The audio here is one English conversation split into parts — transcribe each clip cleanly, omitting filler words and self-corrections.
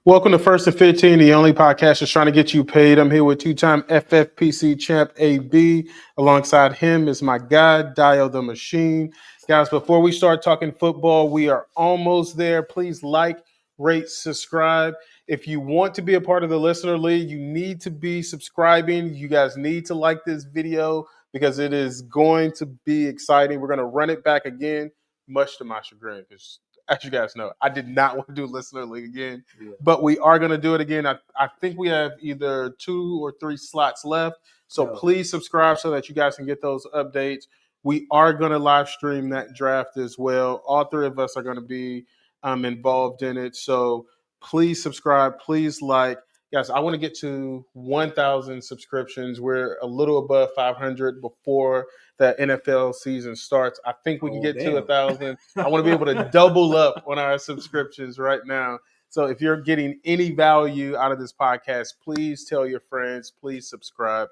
Welcome to First and 15, the only podcast that's trying to get you paid. I'm here with two-time FFPC champ AB. Alongside him is my guy, Dio the Machine. Guys, before we start talking football, we are almost there. Please like, rate, subscribe. If you want to be a part of the Listener League, you need to be subscribing. You guys need to like this video because it is going to be exciting. We're going to run it back again, much to my chagrin, because as you guys know, I did not want to do Listener League again, but we are going to do it again. I think we have either 2 or 3 slots left. So please subscribe so that you guys can get those updates. We are going to live stream that draft as well. All 3 of us are going to be involved in it. So please subscribe. Please like. Guys, I want to get to 1,000 subscriptions. We're a little above 500 before the NFL season starts. I think we can get to 1,000. I want to be able to double up on our subscriptions right now. So if you're getting any value out of this podcast, please tell your friends. Please subscribe.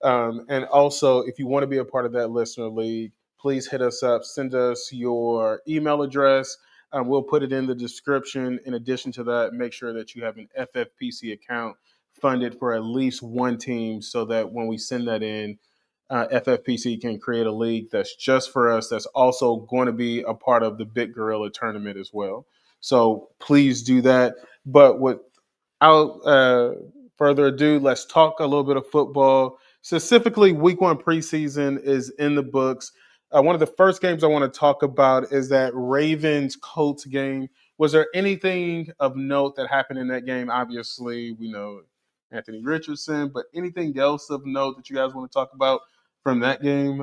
And also, if you want to be a part of that Listener League, please hit us up. Send us your email address. We'll put it in the description. In addition to that, make sure that you have an FFPC account funded for at least one team so that when we send that in, FFPC can create a league that's just for us, that's also going to be a part of the Big Gorilla tournament as well. So please do that. But without further ado, let's talk a little bit of football. Specifically, week 1 preseason is in the books. One of the first games I want to talk about is that Ravens-Colts game. Was there anything of note that happened in that game? Obviously, we know Anthony Richardson, but anything else of note that you guys want to talk about from that game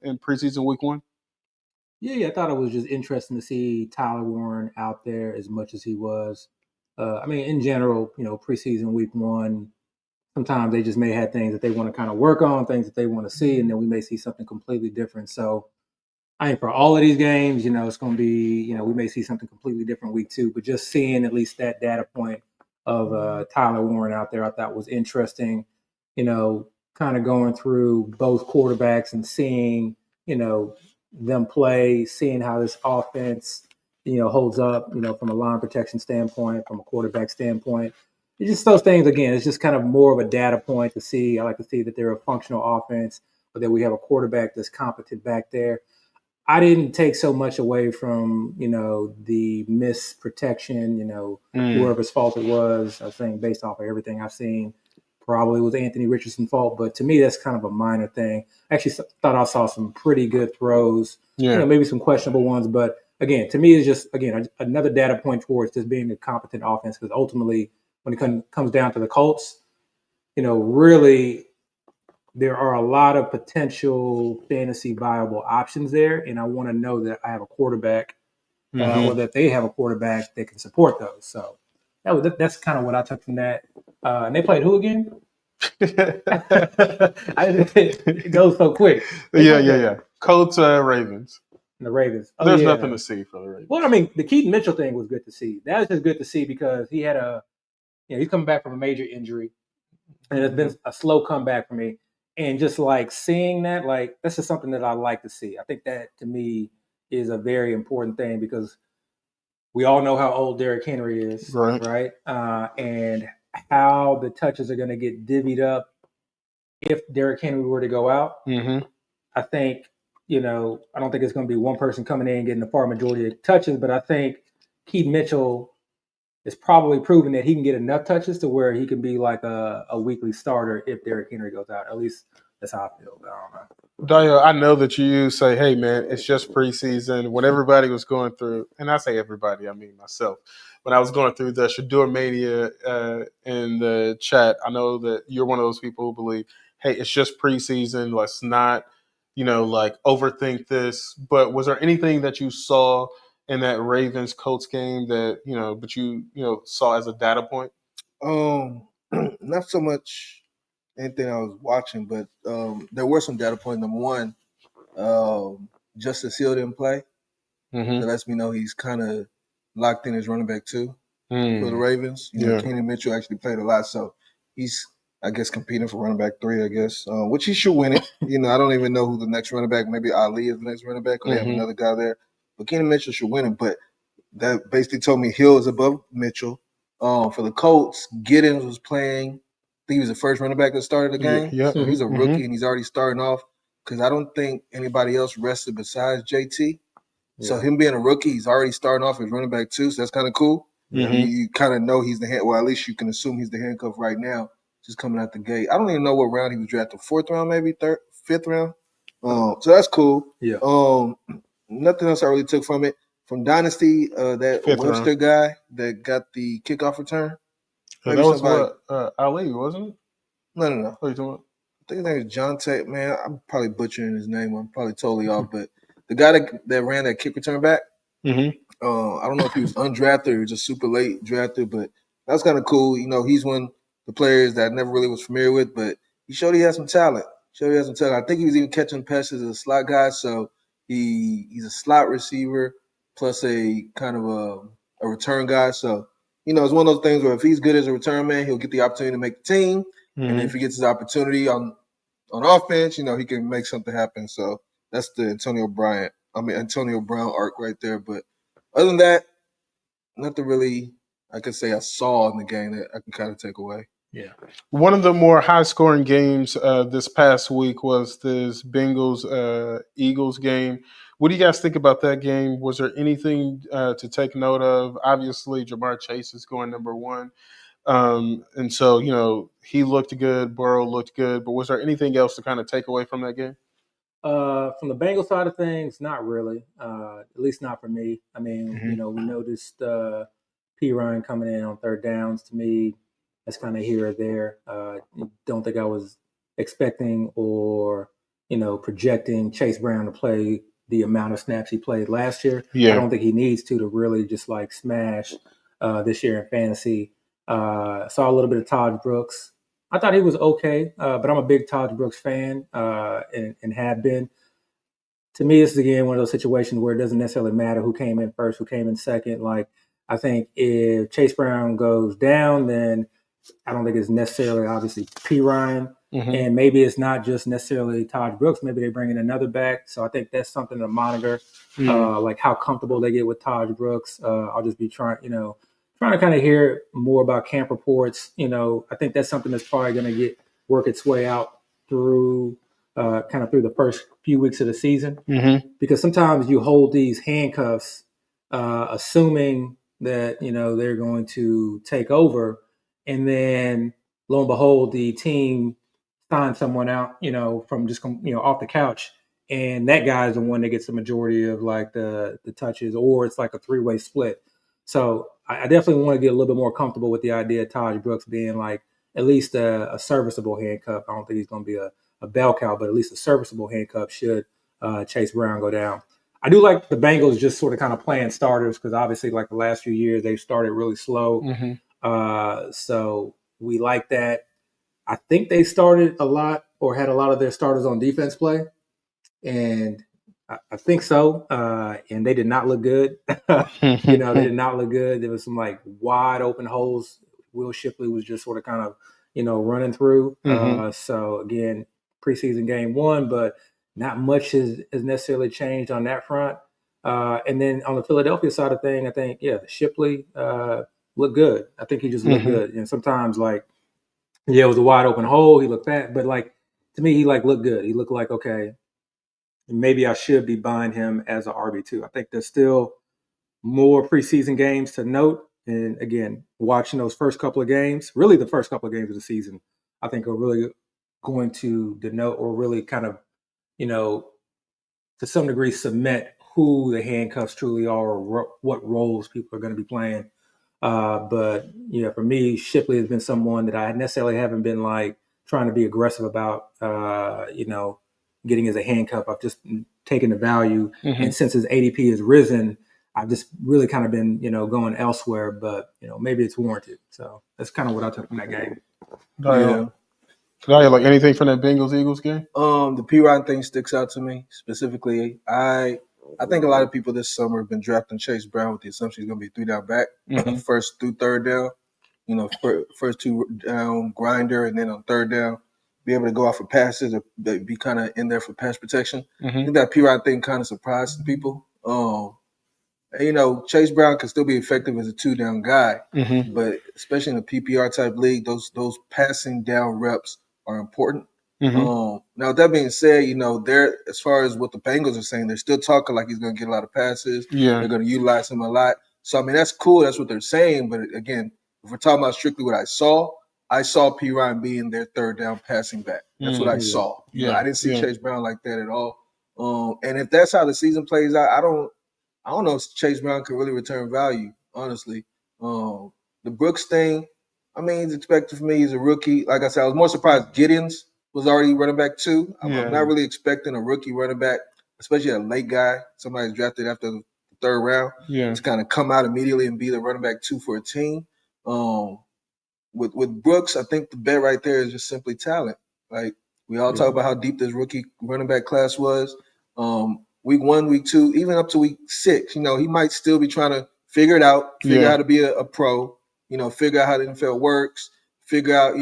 in preseason week 1? Yeah, I thought it was just interesting to see Tyler Warren out there as much as he was. In general, preseason week 1, sometimes they just may have things that they want to kind of work on, things that they want to see, and then we may see something completely different. So I think for all of these games, it's going to be, we may see something completely different week 2, but just seeing at least that data point of Tyler Warren out there, I thought was interesting, kind of going through both quarterbacks and seeing, them play, seeing how this offense, holds up, from a line protection standpoint, from a quarterback standpoint. It's just those things, again, it's just kind of more of a data point to see. I like to see that they're a functional offense, but that we have a quarterback that's competent back there. I didn't take so much away from, the miss protection, whoever's fault it was. I was saying based off of everything I've seen, probably was Anthony Richardson's fault. But to me, that's kind of a minor thing. I actually thought I saw some pretty good throws, maybe some questionable ones. But again, to me, it's just, another data point towards just being a competent offense. Because ultimately, when it comes down to the Colts, really – there are a lot of potential fantasy viable options there, and I want to know that I have a quarterback or that they have a quarterback that can support those. So that's kind of what I took from that. And they played who again? It goes so quick. Yeah. Colts, Ravens. And the Ravens. There's nothing to see for the Ravens. Well, the Keaton Mitchell thing was good to see. That was just good to see because he had he's coming back from a major injury, and it's been a slow comeback for me. And just like seeing that, like that's just something that I like to see. I think that to me is a very important thing because we all know how old Derrick Henry is, right? And how the touches are going to get divvied up if Derrick Henry were to go out. I think, I don't think it's going to be one person coming in and getting the far majority of touches, but I think Keaton Mitchell is probably proven that he can get enough touches to where he can be like a weekly starter if Derrick Henry goes out. At least that's how I feel. I don't know. Dio, I know that you say, hey, man, it's just preseason. When everybody was going through, and I say everybody, I mean myself, when I was going through the Shador Mania in the chat, I know that you're one of those people who believe, hey, it's just preseason. Let's not, overthink this. But was there anything that you saw in that Ravens Colts game that but you saw as a data point? Not so much anything I was watching, but there were some data points. Number one, Justice Hill didn't play. That lets me know he's kind of locked in as running back 2 for the Ravens. Kenny Mitchell actually played a lot, so he's, I guess, competing for running back 3, I guess, which he should win it. I don't even know who the next running back, maybe Ali is the next running back, or they have another guy there. But Kenny Mitchell should win it. But that basically told me Hill is above Mitchell. For the Colts, Giddens was playing. I think he was the first running back that started the game. Yeah. So he's a rookie and he's already starting off because I don't think anybody else rested besides JT. So him being a rookie, he's already starting off as running back too. So that's kind of cool. You kind of know he's the hand. Well, at least you can assume he's the handcuff right now, just coming out the gate. I don't even know what round he was drafted. 4th round, maybe fifth round. So that's cool. Yeah. Nothing else I really took from it. From Dynasty, that 5th Webster round. guy that got the kickoff return. That was what Ali, wasn't it? No. What are you talking about? I think his name is John Tate. Man, I'm probably butchering his name. I'm probably totally off. But the guy that ran that kick return back, I don't know if he was undrafted or just super late drafted, but that's kind of cool. You know, he's one of the players that I never really was familiar with, but he showed he has some talent. I think he was even catching passes as a slot guy, so he's a slot receiver plus a kind of a return guy. So, you know, it's one of those things where if he's good as a return man, he'll get the opportunity to make the team. And if he gets his opportunity on offense, you know, he can make something happen. So that's the Antonio Brown arc right there. But other than that, nothing really I could say I saw in the game that I can kind of take away. Yeah. One of the more high-scoring games this past week was this Bengals Eagles game. What do you guys think about that game? Was there anything to take note of? Obviously, Jamar Chase is going number 1. And so, you know, he looked good, Burrow looked good, but was there anything else to kind of take away from that game? From the Bengals side of things, not really. At least not for me. I mean, you know, we noticed P. Ryan coming in on 3rd downs. To me, that's kind of here or there. Don't think I was expecting or, you know, projecting Chase Brown to play the amount of snaps he played last year. Yeah. I don't think he needs to really just like smash this year in fantasy. Saw a little bit of Todd Brooks. I thought he was okay, but I'm a big Todd Brooks fan and have been. To me, this is again one of those situations where it doesn't necessarily matter who came in first, who came in second. Like, I think if Chase Brown goes down, then I don't think it's necessarily obviously P. Ryan, and maybe it's not just necessarily Todd Brooks. Maybe they bring in another back. So I think that's something to monitor, like how comfortable they get with Todd Brooks. I'll just be trying to kind of hear more about camp reports. You know, I think that's something that's probably going to work its way out through through the first few weeks of the season, because sometimes you hold these handcuffs, assuming that, you know, they're going to take over. And then lo and behold, the team signs someone out, you know, from just, you know, off the couch. And that guy is the one that gets the majority of like the touches, or it's like a 3-way split. So I definitely want to get a little bit more comfortable with the idea of Taj Brooks being like at least a serviceable handcuff. I don't think he's going to be a bell cow, but at least a serviceable handcuff should Chase Brown go down. I do like the Bengals just sort of kind of playing starters, because obviously like the last few years they've started really slow. So we like that. I think they started a lot or had a lot of their starters on defense play. And I think so. And they did not look good. You know, they did not look good. There was some like wide open holes Will Shipley was just sort of kind of, you know, running through. So again, preseason game 1, but not much has necessarily changed on that front. And then on the Philadelphia side of thing, I think, Shipley looked good. I think he just looked good. And sometimes like, it was a wide open hole. He looked fat, but like to me, he like looked good. He looked like, okay, maybe I should be buying him as an RB2. I think there's still more preseason games to note. And again, watching those first couple of games, really the first couple of games of the season, I think are really going to denote or really kind of, you know, to some degree cement who the handcuffs truly are, or what roles people are going to be playing. But yeah, for me, Shipley has been someone that I necessarily haven't been like trying to be aggressive about, you know, getting as a handcuff. I've just taken the value. And since his ADP has risen, I've just really kind of been, you know, going elsewhere, but, you know, maybe it's warranted. So that's kind of what I took from that game. Like anything from that Bengals Eagles game? The P. Ryan thing sticks out to me specifically. I think a lot of people this summer have been drafting Chase Brown with the assumption he's going to be 3-down back, first through 3rd down. You know, first 2 down grinder, and then on 3rd down, be able to go out for passes or be kind of in there for pass protection. I think that P. Ryan thing kind of surprised some people. And, Chase Brown can still be effective as a 2-down guy, Mm-hmm. but especially in a PPR type league, those passing down reps are important. Mm-hmm. Now, with that being said, they're as far as what the Bengals are saying, they're still talking like he's going to get a lot of passes. Yeah. They're going to utilize him a lot. So, I mean, that's cool. That's what they're saying. But again, if we're talking about strictly what I saw P. Ryan being their third down passing back. That's what I saw. I didn't see Chase Brown like that at all. And if that's how the season plays out, I don't know if Chase Brown can really return value, honestly. The Brooks thing, I mean, he's expected for me. He's a rookie. Like I said, I was more surprised Gideon's was already running back 2. I'm not really expecting a rookie running back, especially a late guy, somebody drafted after the 3rd round, to kind of come out immediately and be the running back 2 for a team. With Brooks, I think the bet right there is just simply talent. Like, we all talk about how deep this rookie running back class was. Week 1, week 2, even up to week 6, he might still be trying to figure it out, figure out how to be a pro, figure out how the NFL works, figure out,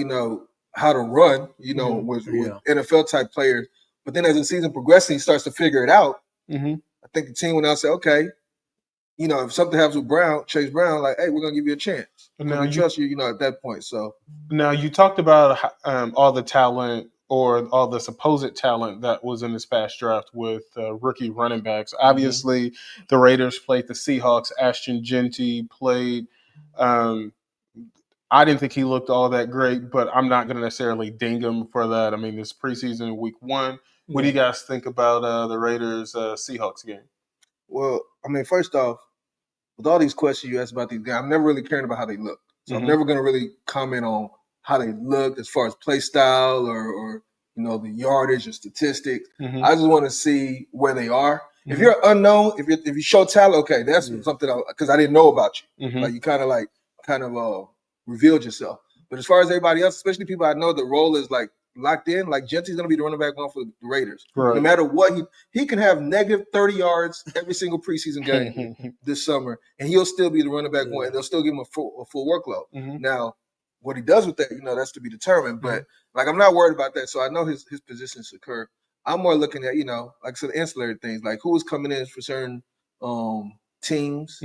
how to run, with NFL type players. But then as the season progresses, he starts to figure it out. Mm-hmm. I think the team will now say, okay, if something happens with Chase Brown, like, hey, we're going to give you a chance. Now we trust you, at that point. So now you talked about all the talent or all the supposed talent that was in this past draft with rookie running backs. Obviously, the Raiders played the Seahawks. Ashton Genty played. I didn't think he looked all that great, but I'm not going to necessarily ding him for that. I mean, this preseason week 1. What do you guys think about the Raiders Seahawks game? Well, I mean, first off, with all these questions you asked about these guys, I'm never really caring about how they look. So I'm never going to really comment on how they look as far as play style or the yardage or statistics. I just want to see where they are. If you're unknown, if you show talent, okay, that's something because I didn't know about you. Like, you kind of revealed yourself. But as far as everybody else, especially people I know, the role is like locked in. Like, Genty's going to be the running back 1 for the Raiders. Right. No matter what, he can have negative 30 yards every single preseason game this summer, and he'll still be the running back 1, and they'll still give him a full workload. Now, what he does with that, that's to be determined. But like, I'm not worried about that. So I know his position is secure. I'm more looking at, like I said, ancillary things, like who is coming in for certain teams.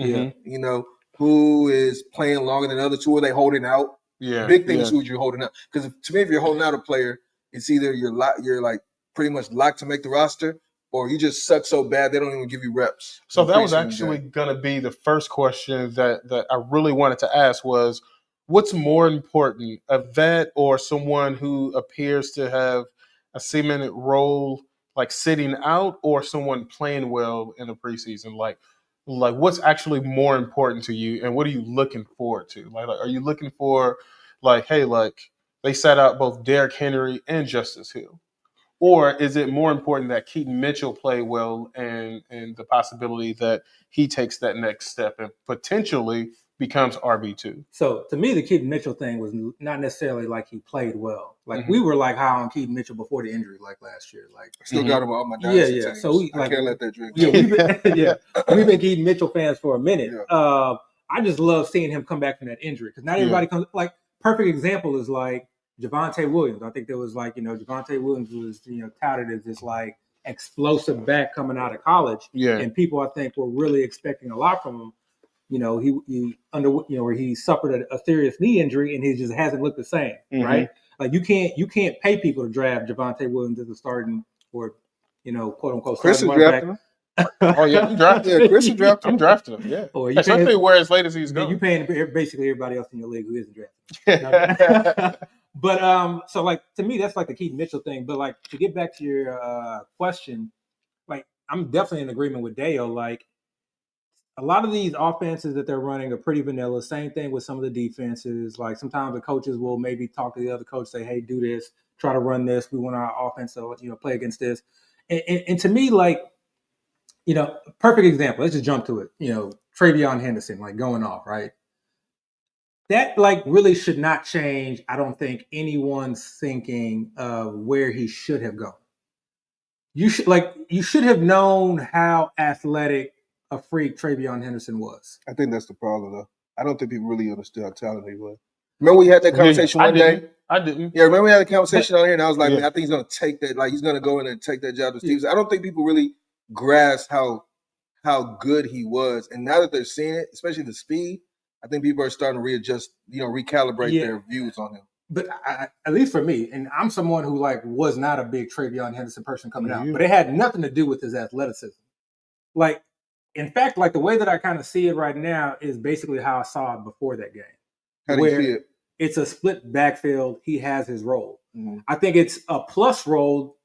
Who is playing longer than others? Who are they holding out? Big thing is who you're holding out. Because to me, if you're holding out a player, it's either you're like pretty much locked to make the roster, or you just suck so bad they don't even give you reps. So that was actually going to be the first question that I really wanted to ask was, what's more important, a vet or someone who appears to have a cemented role, like sitting out, or someone playing well in the preseason? Like what's actually more important to you, and what are you looking forward to? Like are you looking for, like, hey, like they sat out both Derrick Henry and Justice Hill? Or is it more important that Keaton Mitchell play well and the possibility that he takes that next step and potentially becomes RB2? So to me, the Keaton Mitchell thing was not necessarily like he played well. Like we were like high on Keaton Mitchell before the injury, like last year. Like I still got him on my dynasty teams. So I can't let that drink. We've been Keaton Mitchell fans for a minute. Yeah. I just love seeing him come back from that injury because not everybody comes. Like, perfect example is like Javonte Williams. I think there was like, Javonte Williams was, touted as this like explosive back coming out of college. Yeah. And people, I think, were really expecting a lot from him. Where he suffered a serious knee injury and he just hasn't looked the same, right? Like, you can't pay people to draft Javonte Williams as a starting or, quote unquote, Chris is drafting him. Oh yeah, I'm drafting. Yeah, Chris is drafting. I'm drafting him. Yeah, or especially where as late as he's going. You paying basically everybody else in your league who isn't drafting. But so like to me, that's like the Keaton Mitchell thing. But like to get back to your question, like I'm definitely in agreement with Dale. Like a lot of these offenses that they're running are pretty vanilla. Same thing with some of the defenses. Like sometimes the coaches will maybe talk to the other coach, say, "Hey, do this, try to run this. We want our offense to play against this." And to me, like, perfect example. Let's just jump to it. Travion Henderson, like going off, right? That like really should not change. I don't think anyone's thinking of where he should have gone. You should have known how athletic a freak Travion Henderson was. I think that's the problem, though. I don't think people really understood how talented he was. Remember we had that conversation one day? I didn't. Yeah, remember we had a conversation on here, and I was like, man, I think he's going to take that. Like, he's going to go in and take that job to Steve. I don't think people really grasp how how good he was. And now that they're seeing it, especially the speed, I think people are starting to readjust, recalibrate their views on him. But at least for me, and I'm someone who was not a big Travion Henderson person coming out, but it had nothing to do with his athleticism. In fact, the way that I kind of see it right now is basically how I saw it before that game. How do you see it? It's a split backfield. He has his role. Mm-hmm. I think it's a plus role,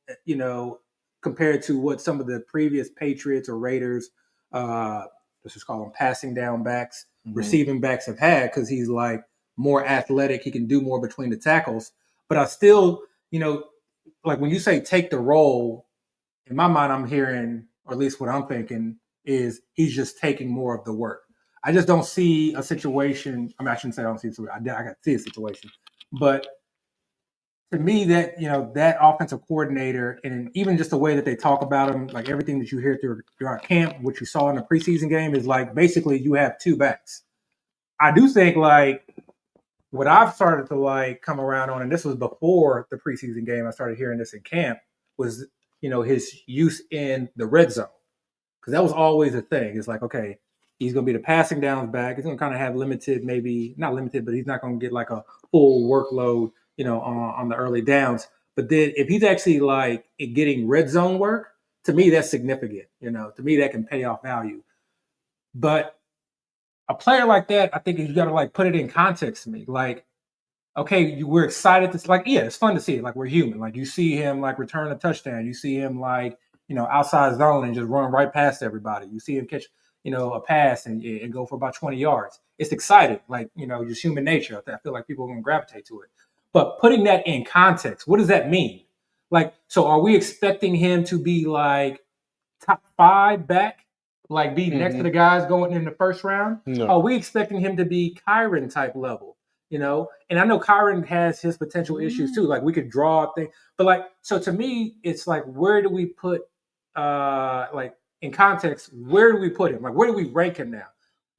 compared to what some of the previous Patriots or Raiders, let's just call them passing down backs, receiving backs have had, because he's more athletic. He can do more between the tackles. But I still, when you say take the role, in my mind, I'm hearing, or at least what I'm thinking, is he's just taking more of the work. I just don't see a situation. I shouldn't say I don't see a situation. I got to see a situation. But to me, that offensive coordinator, and even just the way that they talk about him, everything that you hear throughout camp, what you saw in the preseason game is basically you have two backs. I do think what I've started to come around on, and this was before the preseason game, I started hearing this in camp, was his use in the red zone. Because that was always a thing. It's okay, he's going to be the passing downs back. He's going to kind of have limited, maybe not limited, but he's not going to get a full workload, on the early downs. But then if he's actually getting red zone work, to me, that's significant. To me, that can pay off value. But a player like that, I think you got to put it in context to me. Okay, we're excited to it's fun to see it. We're human. You see him return a touchdown. You see him outside zone and just run right past everybody. You see him catch a pass and go for about 20 yards. It's exciting. Just human nature. I feel like people are going to gravitate to it. But putting that in context, what does that mean? So are we expecting him to be top 5 back? Be next to the guys going in the first round? No. Are we expecting him to be Kyron type level? And I know Kyron has his potential issues too. We could draw things, but so to me, it's where do we put, in context, where do we put him? Where do we rank him now?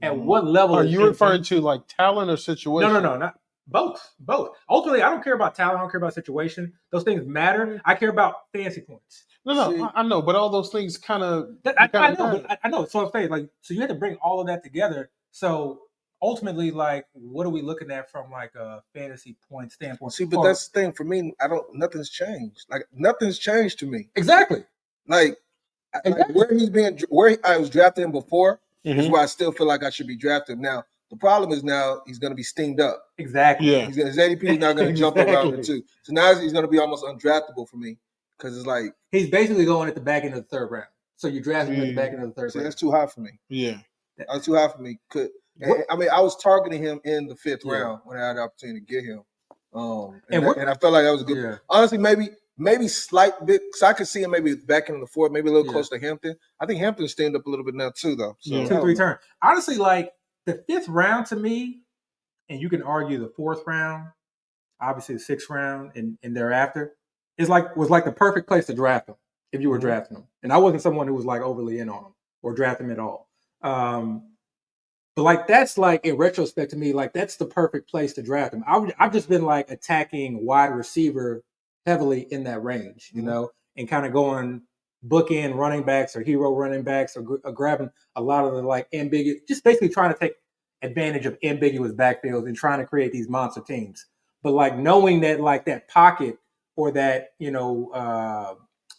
At what level? Are you referring to talent or situation? No, not both. Ultimately, I don't care about talent. I don't care about situation. Those things matter. I care about fantasy points. No, I know, but all those things kind of. I know, but I know. So I'm saying, so you had to bring all of that together. So ultimately, what are we looking at from a fantasy point standpoint? See, but that's the thing for me. Nothing's changed. Nothing's changed to me. Exactly. Where I was drafting him before is where I still feel like I should be drafted now. The problem is now he's going to be steamed up. Exactly. Yeah. His ADP is not going to jump around the two. So now he's going to be almost undraftable for me because it's he's basically going at the back end of the third round. So you draft him at the back end of the third round. That's too high for me. Yeah. That's too high for me. I was targeting him in the 5th round when I had the opportunity to get him. And I felt like that was good. Yeah. Honestly, maybe slight bit, because I could see him maybe back in the 4th, maybe a little close to Hampton. I think Hampton's stand up a little bit now too, though. So 2-3 turn. Honestly, the 5th round to me, and you can argue the 4th round, obviously the 6th round, and thereafter, was the perfect place to draft him if you were drafting him. And I wasn't someone who was overly in on him or draft him at all. But that's in retrospect to me, that's the perfect place to draft him. I've just been attacking wide receiver heavily in that range, and kind of going bookend running backs or hero running backs or grabbing a lot of the ambiguous, just basically trying to take advantage of ambiguous backfields and trying to create these monster teams. But knowing that that pocket or that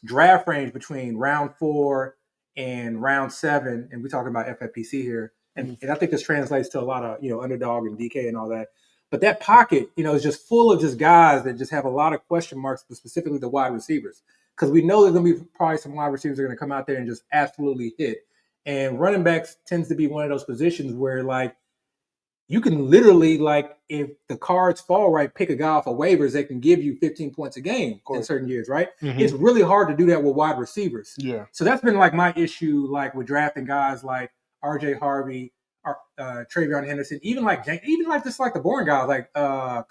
draft range between round 4 and round 7, and we're talking about FFPC here, and I think this translates to a lot of underdog and DK and all that. But that pocket, is just full of just guys that just have a lot of question marks, but specifically the wide receivers, because we know there's going to be probably some wide receivers that are going to come out there and just absolutely hit. And running backs tends to be one of those positions where you can literally, if the cards fall right, pick a guy off of waivers that can give you 15 points a game in certain years, right? It's really hard to do that with wide receivers. Yeah. So that's been my issue, with drafting guys like RJ Harvey, Travion Henderson, even just the boring guys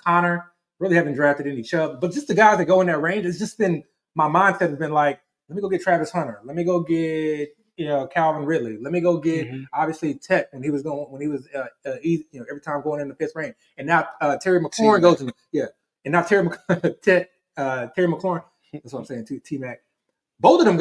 Connor. Really haven't drafted any Chubb, but just the guys that go in that range. It's just been, my mindset has been let me go get Travis Hunter. Let me go get Calvin Ridley. Let me go get obviously Tech when he was every time going in the 5th range. And now Terry McLaurin goes in, and now Terry McLaurin. That's what I'm saying too, T-Mac. both of them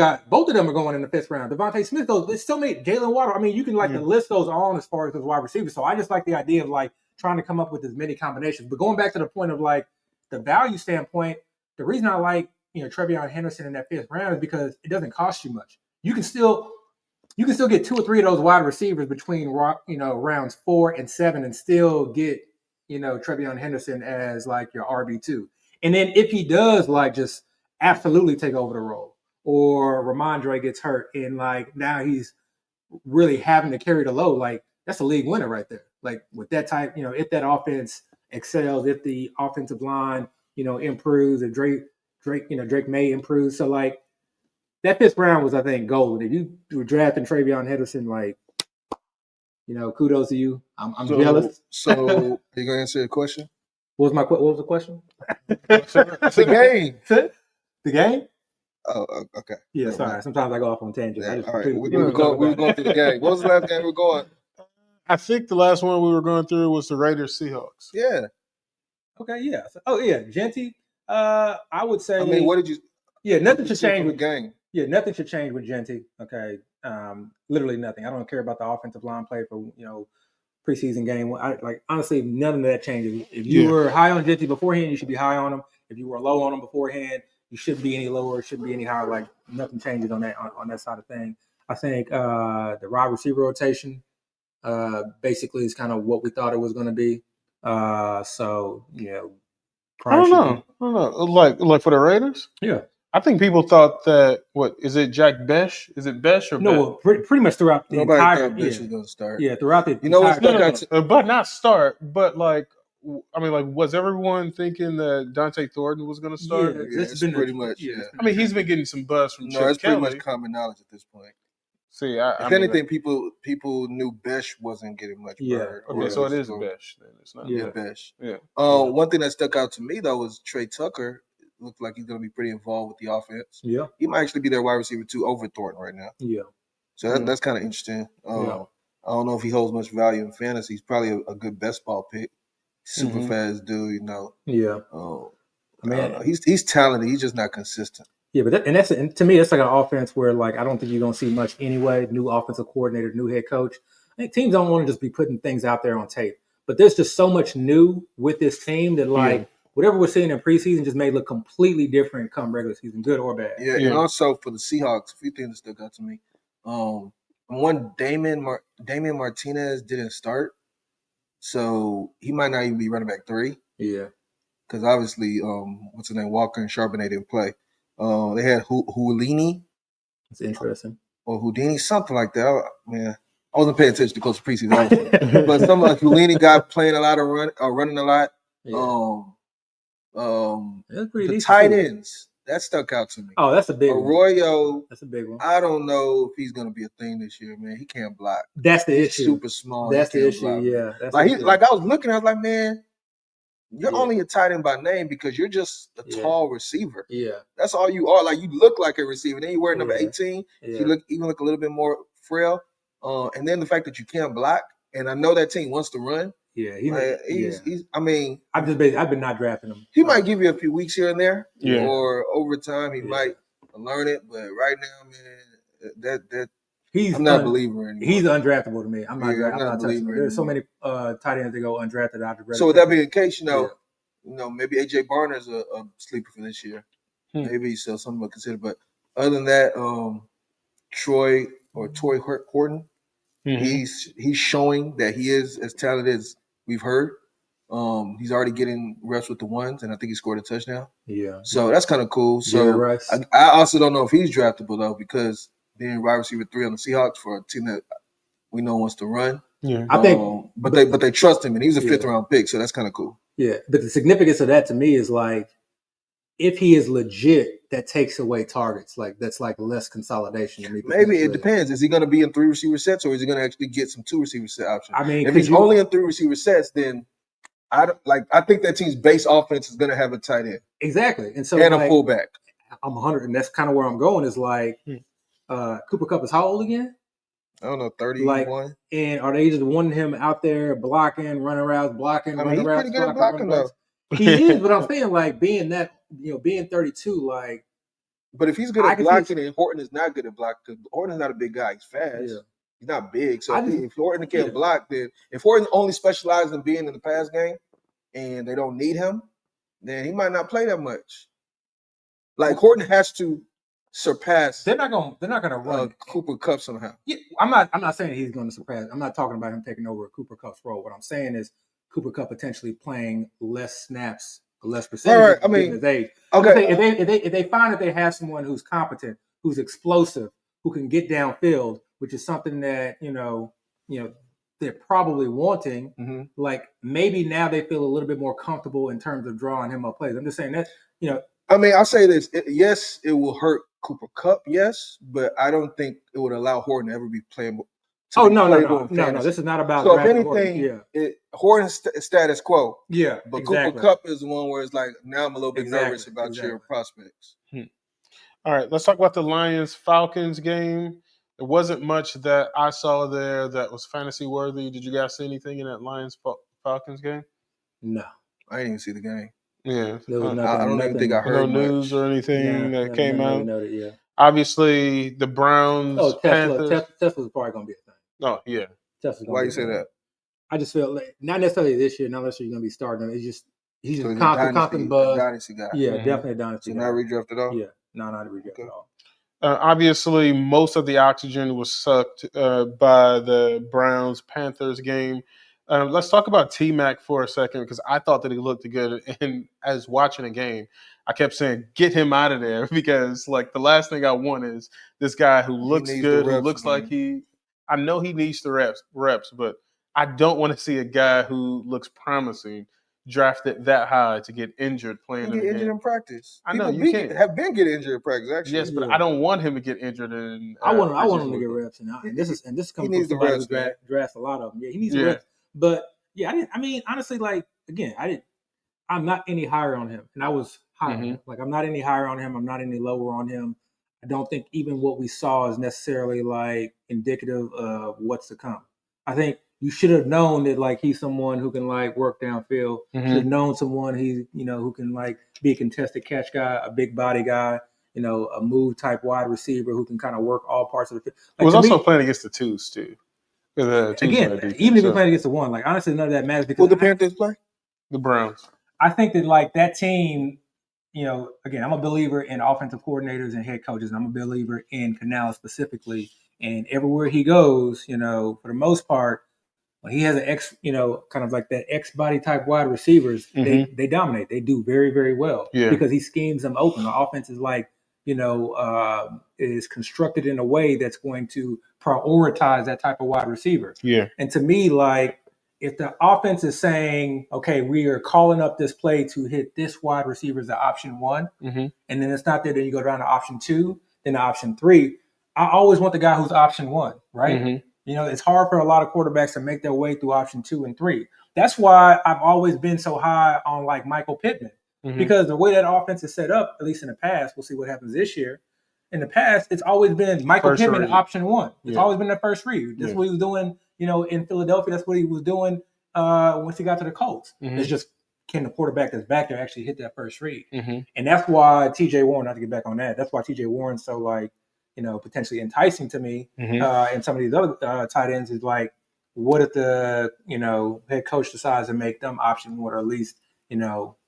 are going in the 5th round. Devontae Smith goes. There's so many. Jalen Waddle. I mean, you can the list goes on as far as those wide receivers. So I just like the idea of trying to come up with as many combinations. But going back to the point of the value standpoint, the reason I like Trevion Henderson in that 5th round is because it doesn't cost you much. You can still get 2 or 3 of those wide receivers between rounds 4 and 7 and still get Trevion Henderson as your RB2. And then if he does just absolutely take over the role, or Ramondre gets hurt and now he's really having to carry the load, that's a league winner right there. With that type, if that offense excels, if the offensive line, improves, if Drake May improves. So that 5th round was, I think, golden. If you were drafting Trevion Henderson, kudos to you. I'm jealous. So you gonna answer the question? What was the question? The game. The game? Oh, okay. Yeah, sorry. Sometimes I go off on tangents. Yeah, all right. We were going through the game. What was the last game we were going? I think the last one we were going through was the Raiders Seahawks. Yeah. Okay, yeah. Genty. I would say. I mean, what did you? Yeah, nothing should change with the game. Yeah, nothing should change with Genty. Okay, literally nothing. I don't care about the offensive line play for preseason game. Honestly, none of that changes. If you were high on Genty beforehand, you should be high on him. If you were low on him beforehand, you shouldn't be any lower. It shouldn't be any higher. Nothing changes on that side of thing. I think the wide receiver rotation basically is kind of what we thought it was going to be. I don't know. Like for the Raiders? Yeah. I think people thought that, is it Jack Besh? Is it Besh or no? Well, pretty much throughout the Nobody entire. thought Besh was going to start. Yeah, throughout the. But not start. But was everyone thinking that Dante Thornton was going to start? Yeah, it's been pretty much. Yeah. I mean, he's been getting some buzz from Chip Kelly. Kelly. Pretty much common knowledge at this point. See, if anything, people knew Besh wasn't getting much better. Okay, so it is Besh then. It's not Besh. Yeah. One thing that stuck out to me though was Trey Tucker. Looked like he's going to be pretty involved with the offense. Yeah. He might actually be their wide receiver 2 over Thornton right now. Yeah. So that's kind of interesting. I don't know if he holds much value in fantasy. He's probably a good best ball pick. Super fast dude, Yeah. He's talented. He's just not consistent. Yeah, but to me, that's an offense where I don't think you're going to see much anyway. New offensive coordinator, new head coach. I think teams don't want to just be putting things out there on tape. But there's just so much new with this team that whatever we're seeing in preseason just may look completely different come regular season, good or bad. Yeah. And also for the Seahawks, a few things that stuck out to me. One, Damian Martinez didn't start, so he might not even be running back 3. Yeah. Because obviously, what's his name, Walker and Charbonnet didn't play. They had Houdini. That's interesting. Or Houdini, something like that. I wasn't paying attention to close preseason. But some Houdini guy playing a lot of running a lot. Yeah. The tight ends that stuck out to me. Oh, that's a big Arroyo. One. That's a big one. I don't know if he's gonna be a thing this year, man. He can't block. That's the he's issue. Super small. That's the issue. Block. Yeah. That's I was looking. I was like, man, you're only a tight end by name because you're just a tall receiver. Yeah. That's all you are. You look like a receiver. Then you wear number 18. Yeah. You look a little bit more frail. And then the fact that you can't block. And I know that team wants to run. Yeah, I've been not drafting him. He might give you a few weeks here and there, or over time he might learn it. But right now, man, I'm not a believer anymore. He's undraftable to me. I'm not touching him. There's so many tight ends that go undrafted out of. So with that being the case, maybe AJ Barner's a sleeper for this year. Maybe so something to consider. But other than that, Troy Horton. He's showing that he is as talented as we've heard. He's already getting reps with the ones, and I think he scored a touchdown. Yeah. So that's kind of cool. So I also don't know if he's draftable though, because being wide receiver 3 on the Seahawks for a team that we know wants to run. Yeah. I think, but they trust him, and he's a 5th round pick, so that's kind of cool. Yeah, but the significance of that to me is if he is legit, that takes away targets. That's less consolation. Maybe it depends. Is he going to be in 3 receiver sets, or is he going to actually get some 2 receiver set options? I mean, if he's only in 3 receiver sets, then I think that team's base offense is going to have a tight end. Exactly, and a fullback. I'm 100, and that's kind of where I'm going. Is Cooper Kupp is how old again? I don't know, 31. And are they just wanting him out there blocking, running routes, blocking, running routes? He's pretty good at blocking though. He is, but I'm saying being 32, But if he's good at blocking and Horton is not good at blocking, because Horton is not a big guy, he's fast. Yeah. He's not big. So if Horton can't block, then if Horton only specializes in being in the pass game and they don't need him, then he might not play that much. Like Horton has to surpass. They're not gonna run Cooper Kupp somehow. Yeah, I'm not saying he's going to surpass. I'm not talking about him taking over Cooper Kupp's role. What I'm saying is Cooper Kupp potentially playing less snaps, less percentage. Right. I mean, his age. Okay. If they find that they have someone who's competent, who's explosive, who can get downfield, which is something that they're probably wanting. Mm-hmm. Like maybe now they feel a little bit more comfortable in terms of drawing him up plays. I'm just saying that I mean, I'll say this. Yes, it will hurt Cooper Kupp, yes, but I don't think it would allow Horton to ever be playable. No. This is not about. So if anything, Horton's status quo. Yeah, but exactly. Cooper Kupp is the one where it's like now I'm a little bit nervous about your prospects. All right, let's talk about the Lions-Falcons game. There wasn't much that I saw there that was fantasy worthy. Did you guys see anything in that Lions-Falcons game? No, I didn't even see the game. Yeah, I don't even think I heard no news or anything that came out. Noted, yeah. Obviously, the Browns, Panthers. Tesla's probably going to be a thing. Oh, yeah. Why you say that? I just feel like not necessarily this year, not necessarily going to be starting. It's just he's just constant buzz. Dynasty guy. Yeah, definitely a dynasty guy. So not redraft at all? Yeah, not redraft at all. Obviously, most of the oxygen was sucked by the Browns-Panthers game. Let's talk about T-Mac for a second because I thought that he looked good. And as watching a game, I kept saying, get him out of there because, like, the last thing I want is this guy who looks good, who looks like I know he needs the reps, but I don't want to see a guy who looks promising drafted that high to get injured playing. He get injured in practice. I know you can't have been getting injured in practice. Actually, yes, but I don't want him to get injured. I want him to get reps, and this comes from somebody who drafts a lot of them. Yeah, he needs reps. But yeah, I mean, honestly, like again, I'm not any higher on him, and I was higher. Mm-hmm. Like I'm not any higher on him. I'm not any lower on him. I don't think even what we saw is necessarily like indicative of what's to come. I think you should have known that like he's someone who can like work downfield. Mm-hmm. Should have known someone who can like be a contested catch guy, a big body guy, a move type wide receiver who can kind of work all parts of the field. Like, was also playing against the twos too. Again, even if you're playing against the one, like honestly, none of that matters because the Panthers play? The Browns. I think that like that team, again, I'm a believer in offensive coordinators and head coaches, and I'm a believer in Canales specifically. And everywhere he goes, for the most part, when he has an kind of like that X body type wide receivers, mm-hmm. they dominate. They do very, very well because he schemes them open. The offense is like, is constructed in a way that's going to prioritize that type of wide receiver. Yeah. And to me, like, if the offense is saying, okay, we are calling up this play to hit this wide receiver as the option one, mm-hmm. and then it's not there, then you go down to option 2, then to option 3. I always want the guy who's option 1, right? Mm-hmm. It's hard for a lot of quarterbacks to make their way through option 2 and 3. That's why I've always been so high on like Michael Pittman. Mm-hmm. Because the way that offense is set up, at least in the past, we'll see what happens this year. In the past, it's always been Michael Pittman option 1. It's always been the first read. That's what he was doing, in Philadelphia. That's what he was doing once he got to the Colts. Mm-hmm. It's just can the quarterback that's back there actually hit that first read? Mm-hmm. And that's why T.J. Warren, not to get back on that, that's why T.J. Warren's so like, potentially enticing to me. Mm-hmm. And some of these other tight ends is like, what if the, head coach decides to make them option 1 or at least,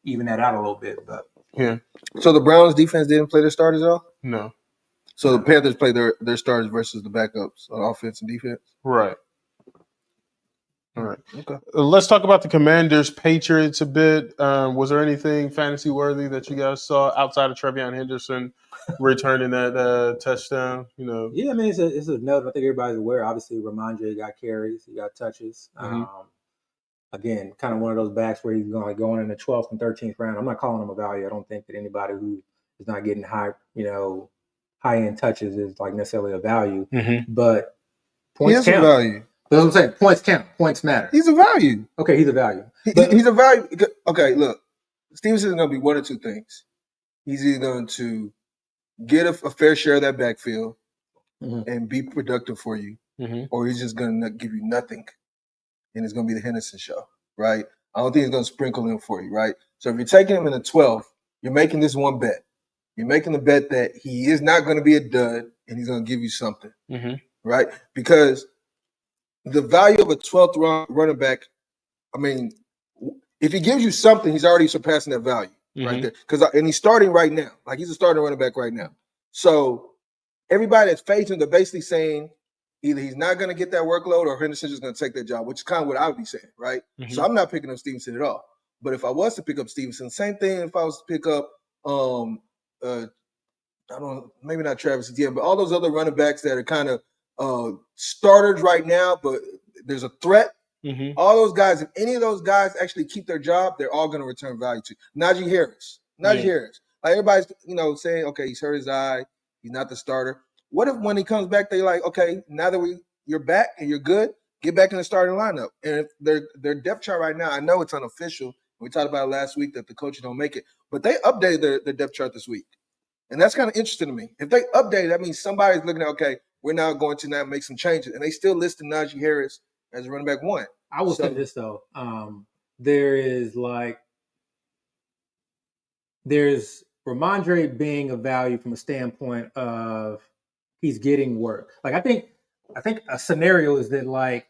even that out a little bit. But yeah. So the Browns defense didn't play their starters at all? No. So the Panthers play their starters versus the backups on offense and defense? Right. All right. Okay. Let's talk about the Commanders Patriots a bit. Was there anything fantasy worthy that you guys saw outside of Trevion Henderson returning that touchdown? Yeah, I mean it's a note. I think everybody's aware. Obviously, Ramondre got carries, he got touches. Mm-hmm. Again, kind of one of those backs where he's going in the 12th and 13th round. I'm not calling him a value. I don't think that anybody who is not getting high end touches is like necessarily a value. Mm-hmm. But points count. A value. That's what I'm saying. Points count. Points matter. He's a value. Okay, he's a value. He's a value. Okay, look, Stevenson's going to be one of two things. He's either going to get a fair share of that backfield mm-hmm. and be productive for you, mm-hmm. or he's just going to give you nothing, and it's going to be the Henderson show, right? I don't think he's going to sprinkle in for you, right? So if you're taking him in the 12th, you're making this one bet. You're making the bet that he is not going to be a dud and he's going to give you something, right? Because the value of a 12th round running back, I mean, if he gives you something, he's already surpassing that value right there. And he's starting right now. Like, he's a starting running back right now. So everybody that's facing, they're basically saying either he's not going to get that workload or Henderson's just going to take that job, which is kind of what I would be saying, right? So I'm not picking up Stevenson at all. But if I was to pick up Stevenson, same thing if I was to pick up I don't, maybe not Travis Etienne, but all those other running backs that are kind of starters right now, but there's a threat. All those guys, if any of those guys actually keep their job, they're all going to return value to Najee Harris. Harris. Like, everybody's, saying, okay, he's hurt his eye, he's not the starter. What if when he comes back, they're like, okay, now that you're back and you're good, get back in the starting lineup. And if their depth chart right now, I know it's unofficial. We talked about it last week that the coaches don't make it, but they updated their depth chart this week. And that's kind of interesting to me. If they update, that means somebody's looking at, okay, we're now going to now make some changes. And they still listed Najee Harris as running back 1. I will say this, though. There's Ramondre being of value from a standpoint of he's getting work. Like, I think a scenario is that, like,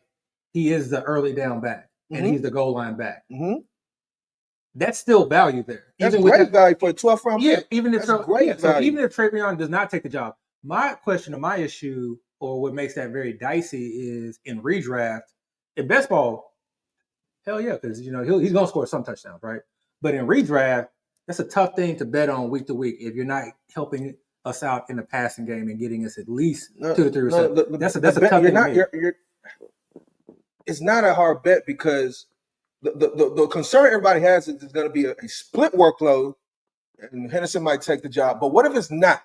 he is the early down back and he's the goal line back. That's still value there. That's great value for a 12th round pick. Even if value. So even if Travion does not take the job, my question or my issue, or what makes that very dicey, is in redraft. In best ball, hell yeah, because he's gonna score some touchdowns, right? But in redraft, that's a tough thing to bet on week to week if you're not helping us out in the passing game and getting us at least 2 to 3 receptions. That's a tough thing. It's not a hard bet because the concern everybody has is there's going to be a split workload, and Henderson might take the job. But what if it's not?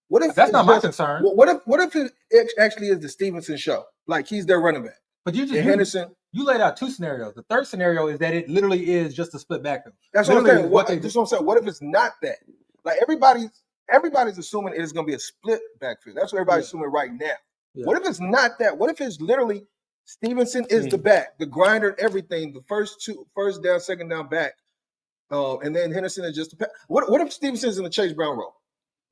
What if that's not my concern? What if it actually is the Stevenson show? Like, he's their running back. But Henderson. You laid out 2 scenarios. The third scenario is that it literally is just a split backfield. That's what I'm saying. What I'm saying. What if it's not that? Like, everybody's assuming it is going to be a split backfield. That's what everybody's assuming right now. Yeah. What if it's not that? What if it's literally Stevenson is the back, the grinder, and everything, the first down, second down back, and then Henderson is just the pass. What if Stevenson is in the Chase Brown role?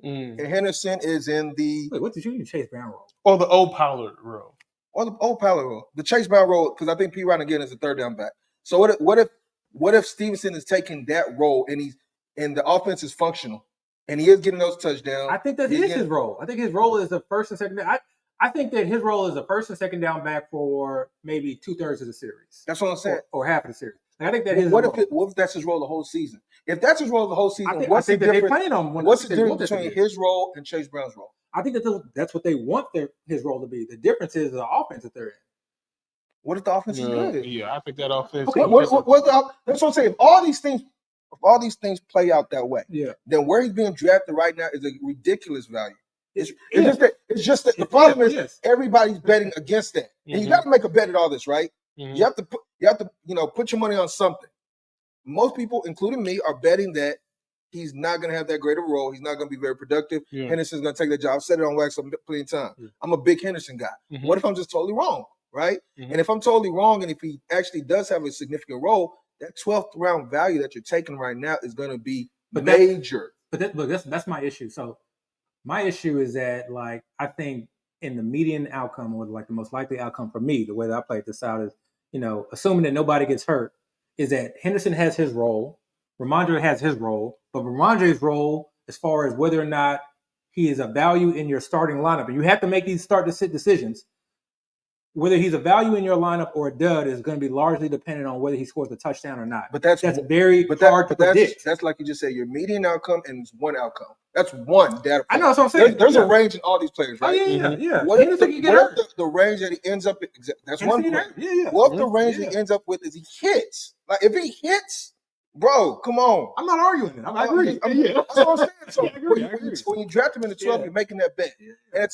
And Henderson is in the what did you mean Chase Brown role? Or the old Pollard role? Or the old Pollard role, the Chase Brown role, because I think P. Ryan again is the third down back. So what if Stevenson is taking that role and the offense is functional and he is getting those touchdowns? I think that his role. I think his role is the first and second. I think that his role is the first and second down back for maybe 2/3 of the series. That's what I'm saying, or half of the series. Like, I think that what if that's his role the whole season? If that's his role the whole season, what's the difference between his role and Chase Brown's role? I think that's what they want his role to be. The difference is the offense that they're in. What if the offense is good? Yeah, I think that offense. Okay, that's what I'm saying. If all these things play out that way, then where he's being drafted right now is a ridiculous value. It's just that the problem is everybody's betting against that, and you got to make a bet at all this, right? You have to put your money on something. Most people, including me, are betting that he's not going to have that great of a role. He's not going to be very productive. Henderson's going to take that job. I've said it on wax plenty of times. I'm a big Henderson guy. What if I'm just totally wrong, right? And if I'm totally wrong, and if he actually does have a significant role, that 12th round value that you're taking right now is going to be major. That's my issue. So my issue is that, like, I think in the median outcome, or like the most likely outcome for me, the way that I played this out is, assuming that nobody gets hurt, is that Henderson has his role, Ramondre has his role, but Ramondre's role, as far as whether or not he is a value in your starting lineup, and you have to make these start-to-sit decisions, whether he's a value in your lineup or a dud is going to be largely dependent on whether he scores a touchdown or not. But that's very hard to predict. That's like you just said, your median outcome and it's one outcome. That's one data point. I know, that's what I'm saying. There's a range in all these players, right? Oh, yeah. What if the range that he ends up with, that's one player. What if the range he ends up with is he hits? Like, if he hits, bro, come on. I'm not arguing it. I agree. That's what I'm saying. So when you draft him in the 12, you're making that bet. And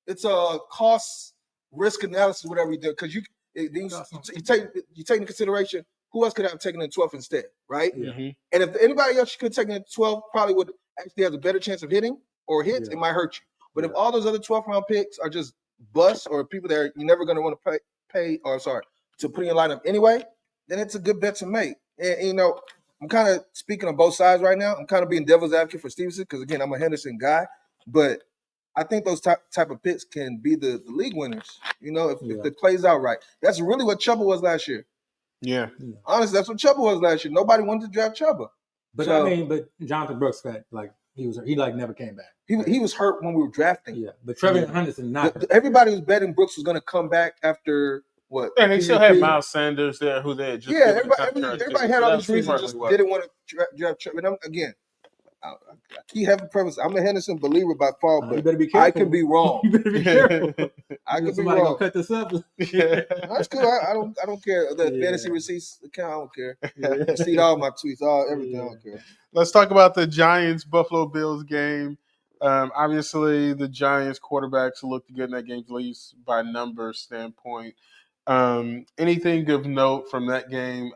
it's a cost risk analysis, whatever you do, because you take into consideration who else could have taken in 12th instead, right? And if anybody else you could take in 12 probably would actually have a better chance of hitting or hits, it might hurt you. But if all those other 12th round picks are just busts or people that you're never going to want to pay to put in your lineup anyway, then it's a good bet to make. And kind of speaking on both sides right now. I'm kind of being devil's advocate for Stevenson because again, I'm a Henderson guy, but I think those type of picks can be the league winners. You know, if it plays out right. That's really what Chuba was last year. Yeah. Honestly, that's what Chuba was last year. Nobody wanted to draft Chuba. But but Jonathan Brooks got he never came back. He was hurt when we were drafting. Yeah, but Trevor Henderson not. Everybody was betting Brooks was going to come back after what? And they still had Miles Sanders there, who they had just everybody had all these reasons just didn't want to draft Trevor. And I keep having premise. I'm a Henderson believer by far, but you better be careful. I could be wrong. You better be careful. I could be somebody wrong. Gonna cut this up. That's cool. I don't care. The fantasy receipts account, I don't care. You see all my tweets, everything. I don't care. Let's talk about the Giants Buffalo Bills game. Obviously, the Giants quarterbacks looked good in that game, at least by numbers standpoint. Anything of note from that game?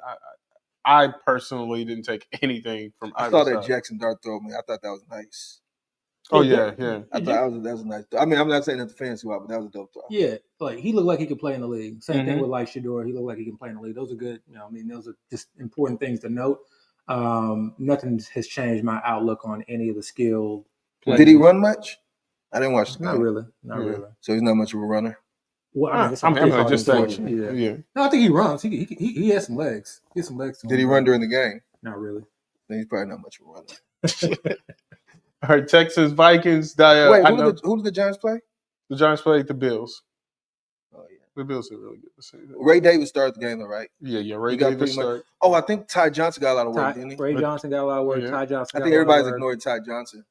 I personally didn't take anything from. I saw that Jackson dart throw. Man, I thought that was nice. Oh yeah. I thought that was a nice. I mean, I'm not saying that's a fancy one, but that was a dope throw. Yeah, like he looked like he could play in the league. Same thing with like Shador. He looked like he can play in the league. Those are good. Those are just important things to note. Nothing has changed my outlook on any of the skill players. Did he run much? I didn't watch the game. Not really. So he's not much of a runner. Well, I just saying. Yeah. No, I think he runs. He has some legs. He has some legs. Did he run during the game? Not really. Then he's probably not much of a runner. All right, Texans, Vikings. Wait, who did the Giants play? The Giants played the Bills. Oh yeah, the Bills are really good to see. Ray Davis started the game though, right? Yeah. Ray Davis started. Oh, I think Ty Johnson got a lot of work, didn't he? Ray Johnson got a lot of work. Yeah. Ty Johnson. I think everybody's ignoring Ty Johnson.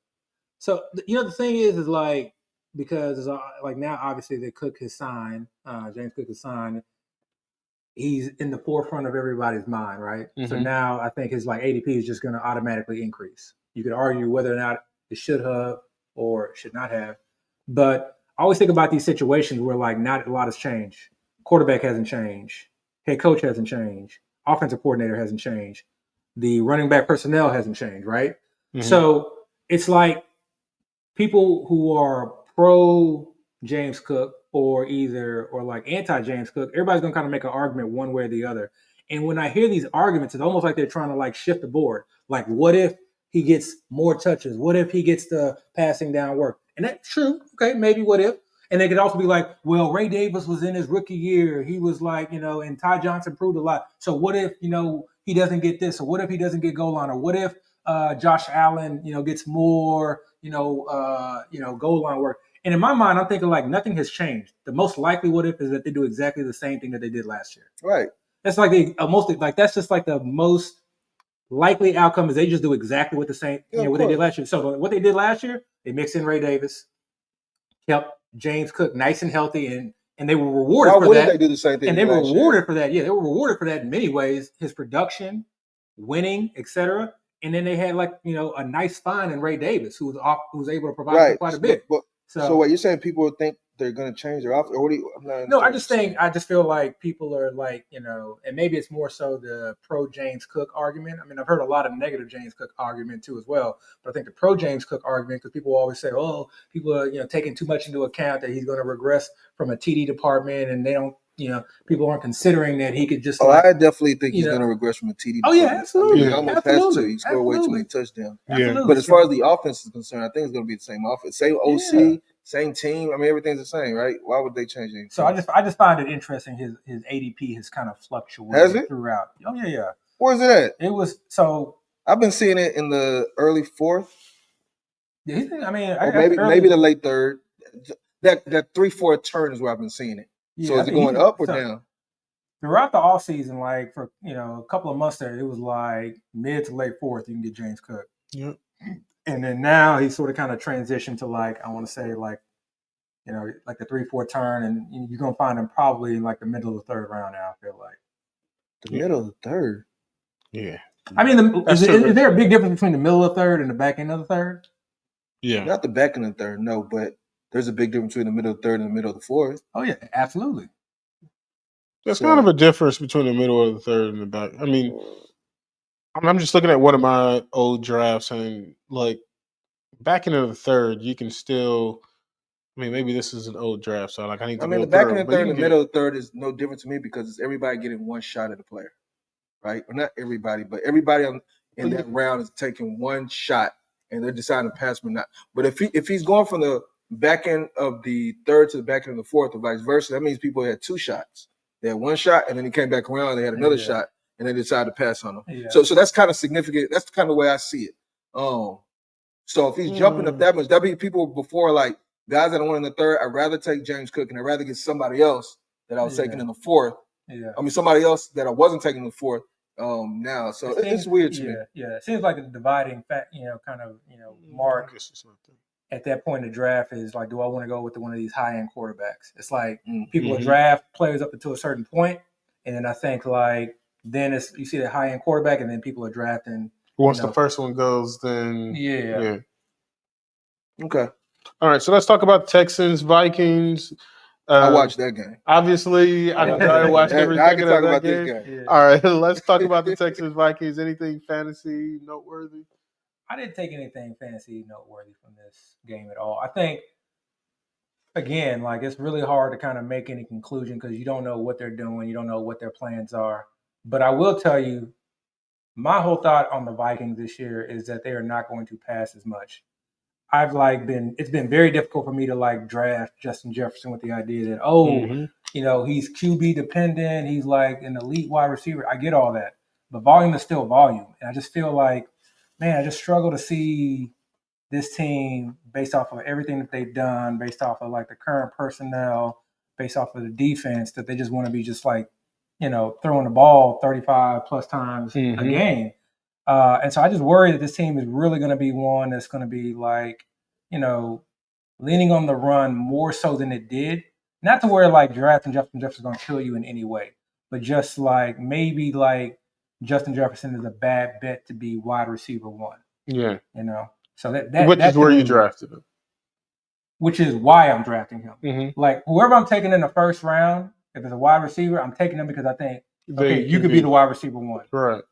So the thing is like because like now obviously that Cook has signed, James Cook has signed. He's in the forefront of everybody's mind, right? So now I think his like ADP is just going to automatically increase. You could argue whether or not it should have or should not have, but I always think about these situations where like not a lot has changed. Quarterback hasn't changed. Head coach hasn't changed. Offensive coordinator hasn't changed. The running back personnel hasn't changed, right? So it's like people who are pro James Cook or like anti James Cook, everybody's gonna kind of make an argument one way or the other. And when I hear these arguments, it's almost like they're trying to like shift the board. Like, what if he gets more touches? What if he gets the passing down work? And that's true. Okay, maybe what if? And they could also be like, well, Ray Davis was in his rookie year. He was like, and Ty Johnson proved a lot. So what if, he doesn't get this? Or what if he doesn't get goal line? Or what if Josh Allen, gets more, goal line work? And in my mind, I'm thinking like nothing has changed. The most likely what if is that they do exactly the same thing that they did last year. Right. That's like that's just like the most likely outcome is they just do exactly what they did last year. So what they did last year, they mixed in Ray Davis, kept James Cook nice and healthy, and they were rewarded for that. Why wouldn't they do the same thing? And they were rewarded for that. Yeah, they were rewarded for that in many ways. His production, winning, etc. And then they had a nice find in Ray Davis, who was able to provide quite a bit. So what you're saying? People think they're going to change their offense? Or what do you? No, I just feel like people are like, and maybe it's more so the pro James Cook argument. I mean, I've heard a lot of negative James Cook argument too as well. But I think the pro James Cook argument, because people always say, oh, people are taking too much into account that he's going to regress from a TD department, and they don't. People aren't considering that he could just. I definitely think he's going to regress from a TD. Oh yeah, absolutely. He almost has to. He scored way too many touchdowns. Yeah. But as far as the offense is concerned, I think it's going to be the same offense, same OC, same team. I mean, everything's the same, right? Why would they change anything? So I just find it interesting. His ADP has kind of fluctuated throughout. Oh yeah. Where's it at? It was so. I've been seeing it in the early fourth. Yeah, maybe the late third. That 3-4 turn is where I've been seeing it. Yeah, so is it going up or down? Throughout the off season, like for a couple of months there, it was like mid to late fourth. You can get James Cook. Yeah. And then now he's sort of kind of transitioned to like I want to say like like the 3-4 turn, and you're gonna find him probably in like the middle of the third round now. I feel like the middle of the third. Yeah. I mean, is there a big difference between the middle of the third and the back end of the third? Yeah. Not the back end of the third, no, but. There's a big difference between the middle of the third and the middle of the fourth. Oh, yeah, absolutely. There's kind of a difference between the middle of the third and the back. I mean, I'm just looking at one of my old drafts, and like back end of the third, you can still. I mean, maybe this is an old draft, so like I need to. The back end of the third and the middle of the third is no different to me because it's everybody getting one shot at the player, right? Or not everybody, but everybody on. in that round is taking one shot and they're deciding to pass him or not. But if he's going from the back end of the third to the back end of the fourth or vice versa, that means people had 2 shots. They had 1 shot and then he came back around and they had another shot and they decided to pass on him. Yeah. So that's kind of significant. That's kind of the way I see it. So if he's jumping up that much, that'd be people before like guys that won in the third. I'd rather take James Cook and I'd rather get somebody else that I was taking in the fourth. Yeah. I mean somebody else that I wasn't taking in the fourth. Now, so it's weird to me. Yeah, it seems like the dividing fact, kind of, mark at that point in the draft is like, do I want to go with one of these high-end quarterbacks? It's like people will draft players up until a certain point, and then I think like then you see the high-end quarterback, and then people are drafting. Once the first one goes, then yeah. Okay. All right, so let's talk about Texans, Vikings. I watched that game. Obviously, I watched everything. I can talk about this game. Yeah. All right, let's talk about the Texans, Vikings. Anything fantasy noteworthy? I didn't take anything fantasy noteworthy from this game at all. I think, again, like it's really hard to kind of make any conclusion because you don't know what they're doing. You don't know what their plans are. But I will tell you, my whole thought on the Vikings this year is that they are not going to pass as much. It's been very difficult for me to draft Justin Jefferson with the idea that, he's QB dependent. He's like an elite wide receiver. I get all that, but volume is still volume. And I just feel like, man, I just struggle to see this team based off of everything that they've done, based off of like the current personnel, based off of the defense, that they just want to be just like, throwing the ball 35 plus times a game. And so I just worry that this team is really going to be one that's going to be like, leaning on the run more so than it did. Not to where like drafting Justin Jefferson is going to kill you in any way, but just like maybe like Justin Jefferson is a bad bet to be wide receiver 1. Yeah. So that which is where you drafted him. Which is why I'm drafting him. Like whoever I'm taking in the first round, if it's a wide receiver, I'm taking them because I think, you could be the wide receiver 1. Right.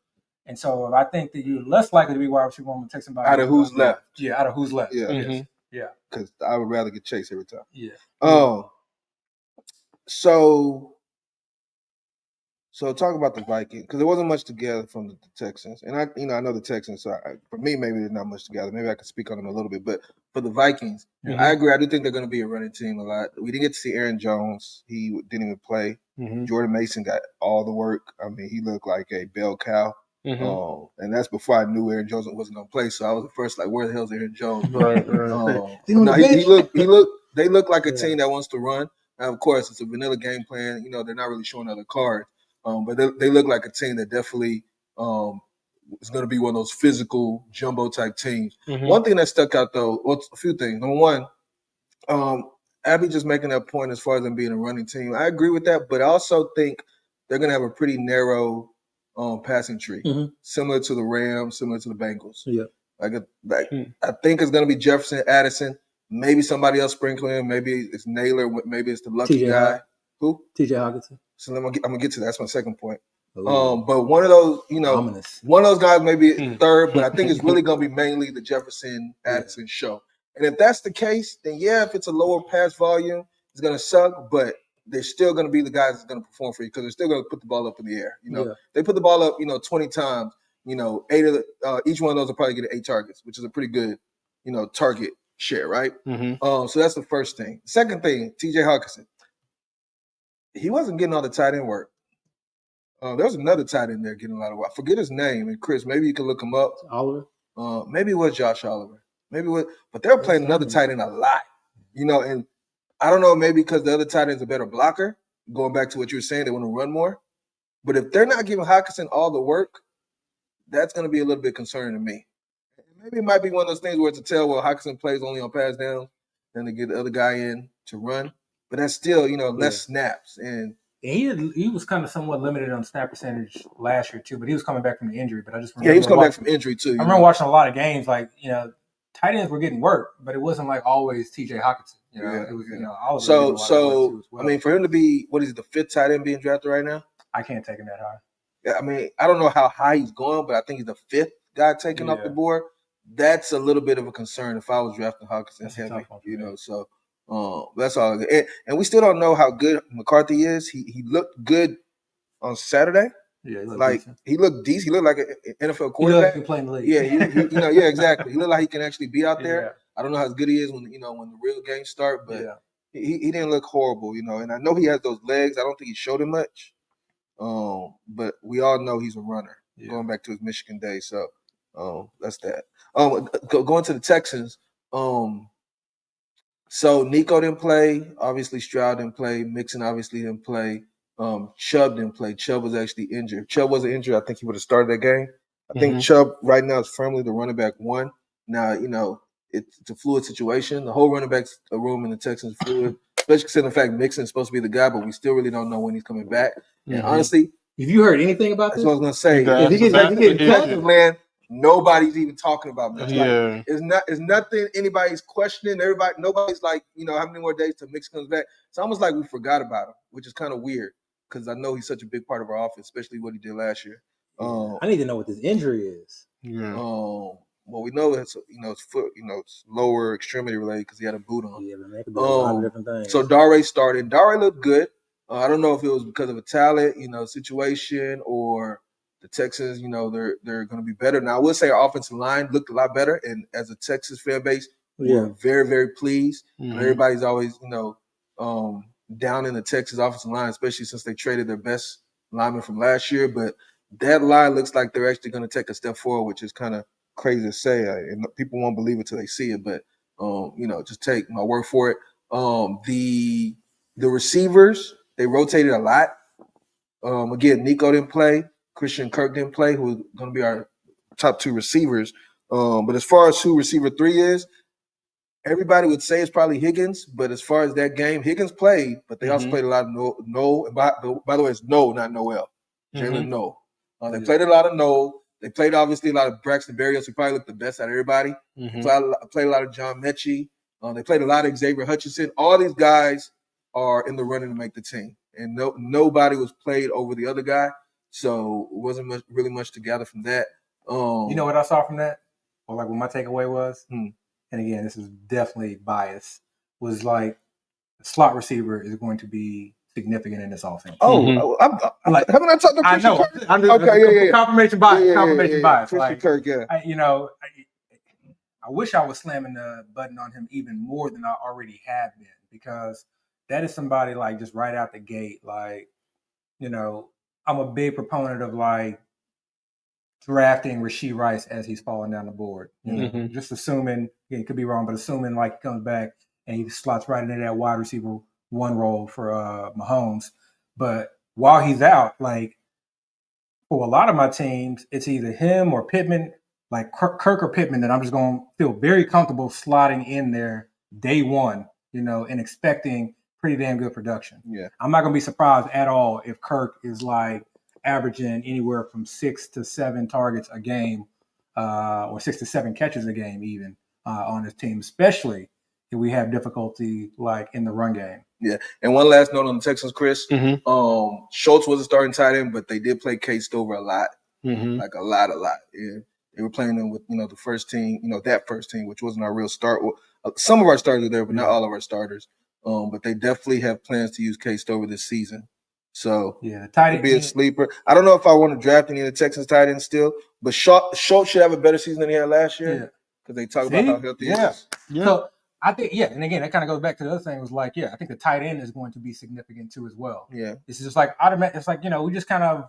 And so if I think that you're less likely to be wide receiver 1, I'm going to take somebody out of who's left. Yeah, out of who's left. Yeah. Yeah. Because I would rather get Chase every time. Yeah. So talk about the Vikings because there wasn't much together from the Texans, and I know the Texans. So for me, maybe there's not much together. Maybe I could speak on them a little bit, but for the Vikings, I agree. I do think they're going to be a running team a lot. We didn't get to see Aaron Jones; he didn't even play. Jordan Mason got all the work. I mean, he looked like a bell cow. And that's before I knew Aaron Jones wasn't going to play. So I was the first like, where the hell's Aaron Jones? They look like a team that wants to run. Now, of course, it's a vanilla game plan. They're not really showing other cards. But they look like a team that definitely is going to be one of those physical jumbo type teams. One thing that stuck out though, a few things. Number one, Abby just making that point as far as them being a running team. I agree with that, but I also think they're going to have a pretty narrow passing tree, similar to the Rams, similar to the Bengals. Yeah, I think it's going to be Jefferson, Addison, maybe somebody else sprinkling. Maybe it's Naylor. Maybe it's the lucky guy. Who? TJ Hockenson. So I'm gonna get to that. That's my second point. But one of those, ominous. One of those guys may be third, but I think it's really gonna be mainly the Jefferson Addison show. And if that's the case, then if it's a lower pass volume, it's gonna suck. But they're still gonna be the guys that's gonna perform for you because they're still gonna put the ball up in the air. They put the ball up, 20 times. 8 of each one of those will probably get 8 targets, which is a pretty good, target share, right? So that's the first thing. Second thing, TJ Hockenson. He wasn't getting all the tight end work. There was another tight end there getting a lot of work. I forget his name. And Chris, maybe you can look him up. Oliver? Maybe it was Josh Oliver. But they were playing another tight end a lot. And I don't know, maybe because the other tight end's a better blocker. Going back to what you were saying, they want to run more. But if they're not giving Hockenson all the work, that's going to be a little bit concerning to me. Maybe it might be one of those things where it's a tell, Hockenson plays only on pass downs, then they get the other guy in to run. But that's still, less snaps. And he was kind of somewhat limited on snap percentage last year too, but he was coming back from the injury. But I just remember he was coming back from injury too. I remember watching a lot of games, like tight ends were getting work, but it wasn't like always TJ Hockenson. It was Oliver. So I mean, for him to be the 5th tight end being drafted right now, I can't take him that high. Yeah, I mean, I don't know how high he's going, but I think he's the 5th guy taken off the board. That's a little bit of a concern if I was drafting Hockenson heavy, So. That's all. And we still don't know how good McCarthy is. He looked good on Saturday. Yeah, he looked decent. He looked like an NFL quarterback. He looked like he can play in the league. Yeah, exactly. He looked like he can actually be out there. Yeah. I don't know how good he is when the real games start, but he didn't look horrible, And I know he has those legs. I don't think he showed him much. But we all know he's a runner. Going back to his Michigan days, so that's that. Going to the Texans. So Nico didn't play. Obviously, Stroud didn't play. Mixon obviously didn't play. Chubb didn't play. Chubb was actually injured. If Chubb wasn't injured, I think he would have started that game. I think Chubb right now is firmly the running back one. Now, it's a fluid situation. The whole running back room in the Texans is fluid, especially considering the fact Mixon's supposed to be the guy, but we still really don't know when he's coming back. And honestly, have you heard anything about this? That's what I was gonna say. If he gets Texas land, nobody's even talking about this. Yeah. It's nothing anybody's questioning. Nobody's like, how many more days till Mix comes back? It's almost like we forgot about him, which is kind of weird because I know he's such a big part of our offense, especially what he did last year. I need to know what this injury is. Yeah. Well, we know it's foot, it's lower extremity related because he had a boot on. Yeah, but that could be a lot of different things. So Dare started. Dare looked good. I don't know if it was because of a talent, situation or the Texans, they're going to be better. Now, I will say our offensive line looked a lot better, and as a Texas fan base, we're very, very pleased. Everybody's always, down in the Texas offensive line, especially since they traded their best lineman from last year. But that line looks like they're actually going to take a step forward, which is kind of crazy to say. And people won't believe it till they see it, but just take my word for it. The receivers, they rotated a lot. Again, Nico didn't play. Christian Kirk didn't play, who's going to be our top two receivers. But as far as who receiver 3 is, everybody would say it's probably Higgins. But as far as that game, Higgins played, but they also played a lot of No. And by the way, it's No, not Noel. Jalen No. They played a lot of No. They played obviously a lot of Braxton Berrios, who probably looked the best out of everybody. Played a lot of John Mechie. They played a lot of Xavier Hutchinson. All these guys are in the running to make the team, and nobody was played over the other guy, so it wasn't really much to gather from that. You know what I saw from that, or like what my takeaway was, and again, this is definitely biased, was like the slot receiver is going to be significant in this offense. Oh, haven't I talked to Christian Kirk? I know. Okay, confirmation bias. Confirmation bias. Christian Kirk, I wish I was slamming the button on him even more than I already have been, because that is somebody like just right out the gate. Like, I'm a big proponent of like drafting Rashee Rice as he's falling down the board. Just assuming, it could be wrong, but assuming like he comes back and he slots right into that wide receiver 1 role for Mahomes. But while he's out, like for a lot of my teams, it's either him or Pittman, like Kirk or Pittman, that I'm just going to feel very comfortable slotting in there day one, and expecting pretty damn good production. Yeah. I'm not going to be surprised at all if Kirk is like averaging anywhere from 6 to 7 targets a game, or 6 to 7 catches a game even on his team, especially if we have difficulty like in the run game. Yeah. And one last note on the Texans, Chris. Schultz was a starting tight end, but they did play Cade Stover a lot. Like a lot. Yeah. They were playing them with, the first team, that first team, which wasn't our real start. Well, some of our starters are there, but not all of our starters. But they definitely have plans to use Cade Stover this season. So tight end be a sleeper. I don't know if I want to draft any of the Texans tight ends still, but Schultz should have a better season than he had last year because they talk about how healthy he is. Yeah. So I think, and again, that kind of goes back to the other thing. Was like, I think the tight end is going to be significant too as well. Yeah. It's just like automatic. It's like, we just kind of,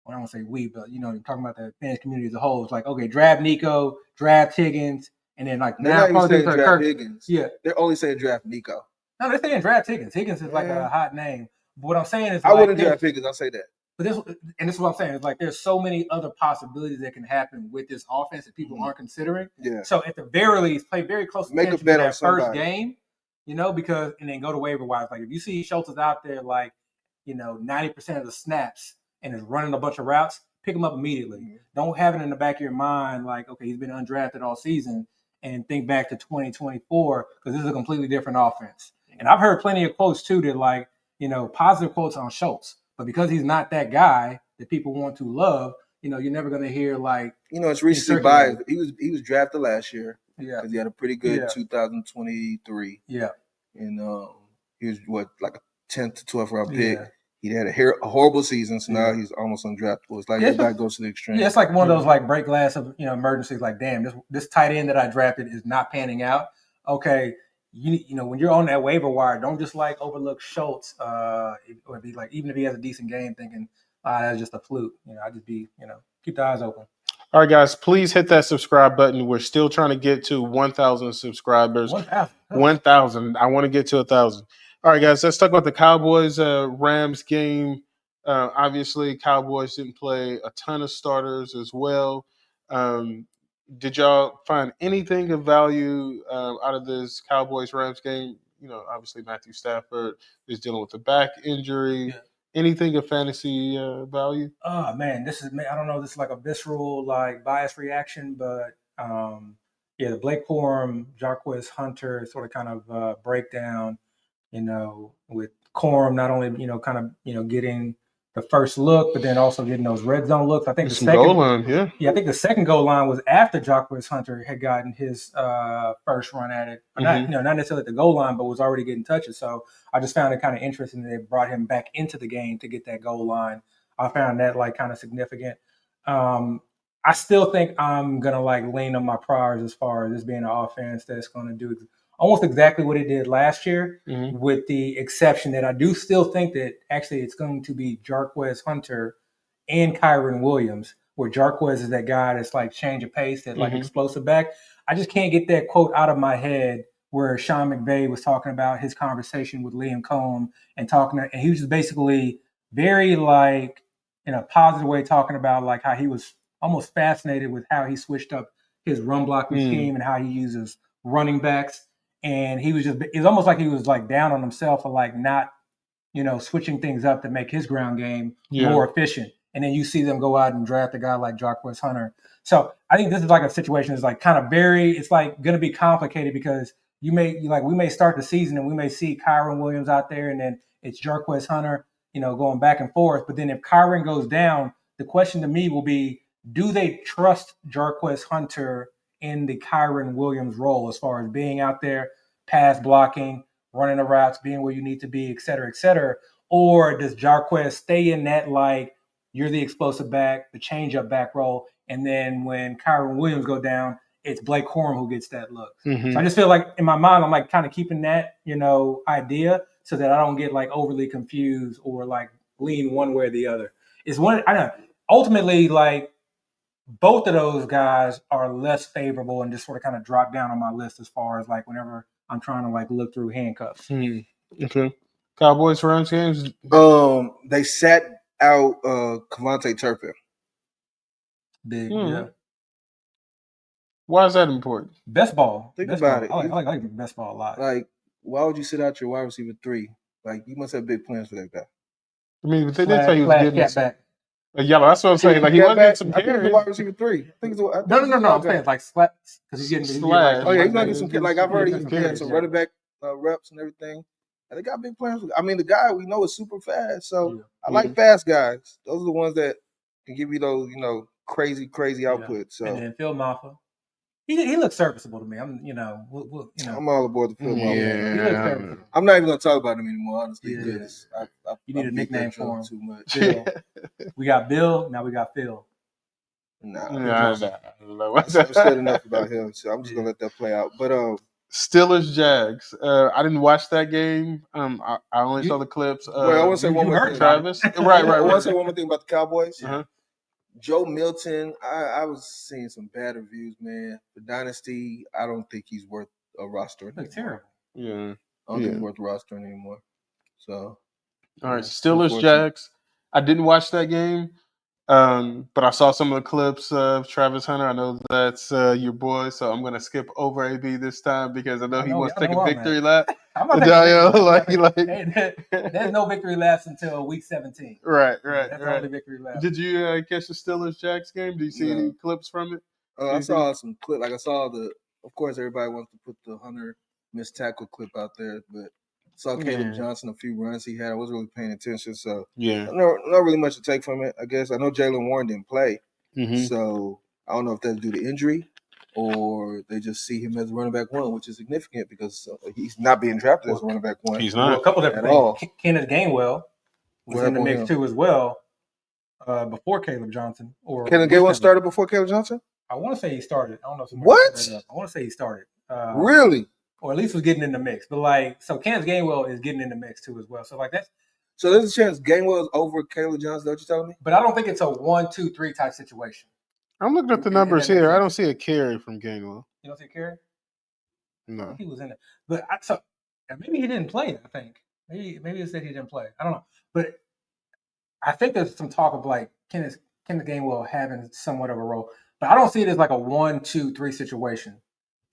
I don't want to say we, but talking about the fans community as a whole. It's like, okay, draft Nico, draft Higgins, and then like now probably draft Kirk. Higgins. Yeah, they're only saying draft Nico. No, they're saying draft Higgins. Higgins is like a hot name. But what I'm saying is, I wouldn't draft Higgins. I'll say that. But this is what I'm saying. It's like there's so many other possibilities that can happen with this offense that people aren't considering. Yeah. So at the very least, play very close attention to that first game. Because and then go to waiver wire. Like if you see Schultz is out there, like 90% of the snaps and is running a bunch of routes, pick him up immediately. Don't have it in the back of your mind like, okay, he's been undrafted all season, and think back to 2024 because this is a completely different offense. And I've heard plenty of quotes too that like, positive quotes on Schultz, but because he's not that guy that people want to love, you're never going to hear like, it's recency bias. He was drafted last year because he had a pretty good 2023. Yeah. And he was like a 10th to 12th round pick. he had a horrible season, so now he's almost undraftable. It's like everybody goes to the extreme. Yeah, it's like one of those like break glass of emergencies. Like, damn, this tight end that I drafted is not panning out. Okay, you know when you're on that waiver wire, don't just like overlook Schultz. Or be like even if he has a decent game, thinking that's just a fluke. I just be keep the eyes open. All right, guys, please hit that subscribe button. We're still trying to get to 1,000 subscribers. 1,000. I want to get to 1,000. All right, guys, let's talk about the Cowboys Rams game. Obviously, Cowboys didn't play a ton of starters as well. Did y'all find anything of value out of this Cowboys Rams game? Obviously Matthew Stafford is dealing with a back injury. Yeah. Anything of fantasy value? Oh man, I don't know. This is like a visceral, like bias reaction, but the Blake Corum, Jarquez Hunter sort of kind of breakdown. With Corum not only getting the first look, but then also getting those red zone looks. I think the second goal line, I think the second goal line was after Jarquez Hunter had gotten his first run at it. Mm-hmm. Not necessarily at the goal line, but was already getting touches. So I just found it kind of interesting that they brought him back into the game to get that goal line. I found that like kind of significant. I still think I'm gonna like lean on my priors as far as this being an offense that's going to do almost exactly what it did last year, mm-hmm. with the exception that I do still think that actually it's going to be Jarquez Hunter and Kyron Williams, where Jarquez is that guy that's like change of pace, that like mm-hmm. explosive back. I just can't get that quote out of my head where Sean McVay was talking about his conversation with Liam Cohen and he was just basically very like in a positive way talking about like how he was almost fascinated with how he switched up his run blocking scheme and how he uses running backs. And it's almost like he was like down on himself for like not, switching things up to make his ground game more efficient. And then you see them go out and draft a guy like Jarquez Hunter. So I think this is like a situation that's like kind of it's like going to be complicated because we may start the season and we may see Kyron Williams out there and then it's Jarquez Hunter, going back and forth. But then if Kyron goes down, the question to me will be, do they trust Jarquez Hunter in the Kyron Williams role as far as being out there, pass blocking, running the routes, being where you need to be, et cetera, or does Jarquez stay in that like you're the explosive back, the change-up back role, and then when Kyron Williams go down, it's Blake Corum who gets that look. Mm-hmm. So I just feel like in my mind, I'm like kind of keeping that, idea so that I don't get like overly confused or like lean one way or the other. Ultimately, like, both of those guys are less favorable and just sort of kind of drop down on my list as far as like whenever I'm trying to like look through handcuffs. Okay. Cowboys Rams games. They sat out Kevontae Turpin. Big, yeah. Why is that important? Best ball. Think about it. I like best ball a lot. Like, why would you sit out your wide receiver 3? Like, you must have big plans for that guy. I mean, but they did say he was getting back. Yellow. That's what I'm saying. Like he wasn't getting some carries. I think it's wide receiver 3. I think it's no. I'm saying like slaps because he's getting slash. He's not getting some. Like I've heard he had some running back reps and everything. And they got big plans. I mean, the guy we know is super fast. So I like fast guys. Those are the ones that can give you those, crazy output. So and then Phil Maffa. He looks serviceable to me. I'm, I'm all aboard the Phil Maffa. Yeah. He looks serviceable. I'm not even gonna talk about him anymore, honestly. Because you need a nickname for him. Too much. Bill. We got Bill. Now we got Phil. I've said enough about him, so I'm just gonna let that play out. But Steelers Jags. I didn't watch that game. I only saw the clips. I want to say one more thing, Travis. Right. I want to say one more thing about the Cowboys. Uh-huh. Joe Milton, I was seeing some bad reviews, man. For Dynasty, I don't think he's worth a roster anymore. That's terrible. Yeah. I don't think he's worth a roster anymore. So, all right, Steelers Jags. I didn't watch that game, but I saw some of the clips of Travis Hunter. I know that's your boy, so I'm going to skip over AB this time because I know he wants to take a victory lap. I'm not there's no victory laps until week 17. Right. That's the only victory lap. Did you catch the Steelers Jags game? Did you see any clips from it? I saw some clip. Like I saw of course, everybody wants to put the Hunter missed tackle clip out there, but I saw Caleb Johnson, a few runs he had. I wasn't really paying attention, so not really much to take from it, I guess. I know Jaylen Warren didn't play, so I don't know if that's due to injury or they just see him as running back 1, which is significant because he's not being drafted as running back 1. He's not. Well, a couple different things. Kenneth Gainwell was in the mix too as well before Caleb Johnson. Or Caleb Gainwell started before Caleb Johnson? I want to say he started. I don't know if what? I want to say he started. Really? Or at least was getting in the mix. But like, so Kenneth Gainwell is getting in the mix too as well. So like that's. So there's a chance Gainwell is over Caleb Johnson. Is that what you're telling me? But I don't think it's a 1, 2, 3 type situation. I'm looking at the numbers here. I don't see a carry from Gainwell. You don't see a carry? No, he was in it. But maybe he didn't play. I think maybe it said he didn't play. I don't know. But I think there's some talk of like Kenneth Gainwell having somewhat of a role. But I don't see it as like a 1, 2, 3 situation.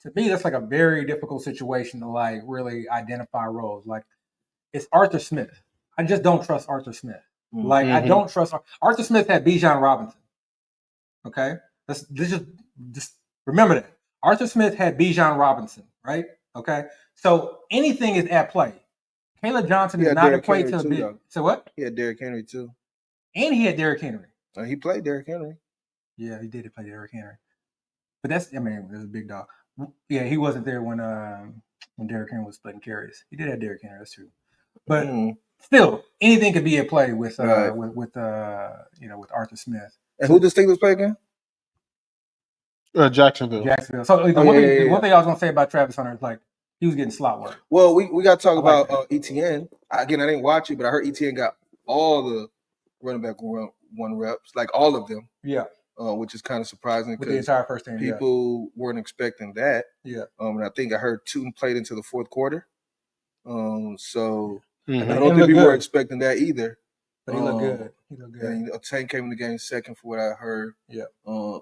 To me, that's like a very difficult situation to like really identify roles. Like it's Arthur Smith. I just don't trust Arthur Smith. Like I don't trust Arthur Smith had Bijan Robinson. Okay, let's just remember that Arthur Smith had Bijan Robinson, right? Okay, so anything is at play. Caleb Johnson is not at play till bit. So what? He had Derrick Henry too, and he had Derrick Henry. He played Derrick Henry. Yeah, he did play Derrick Henry, but that's it was a big dog. Yeah, he wasn't there when Derrick Henry was splitting carries. He did have Derrick Henry, that's true. But still, anything could be at play with Arthur Smith. And who does Steelers play again? Jacksonville. So one thing I was gonna say about Travis Hunter is like he was getting slot work. Well, we got to talk about ETN. Again, I didn't watch it, but I heard ETN got all the running back one reps, like all of them. Yeah. Which is kind of surprising because the entire first team. People weren't expecting that. Yeah. And I think I heard 2 played into the fourth quarter. So I don't think people were expecting that either. But he looked good. And Tank came in the game second for what I heard. Yeah.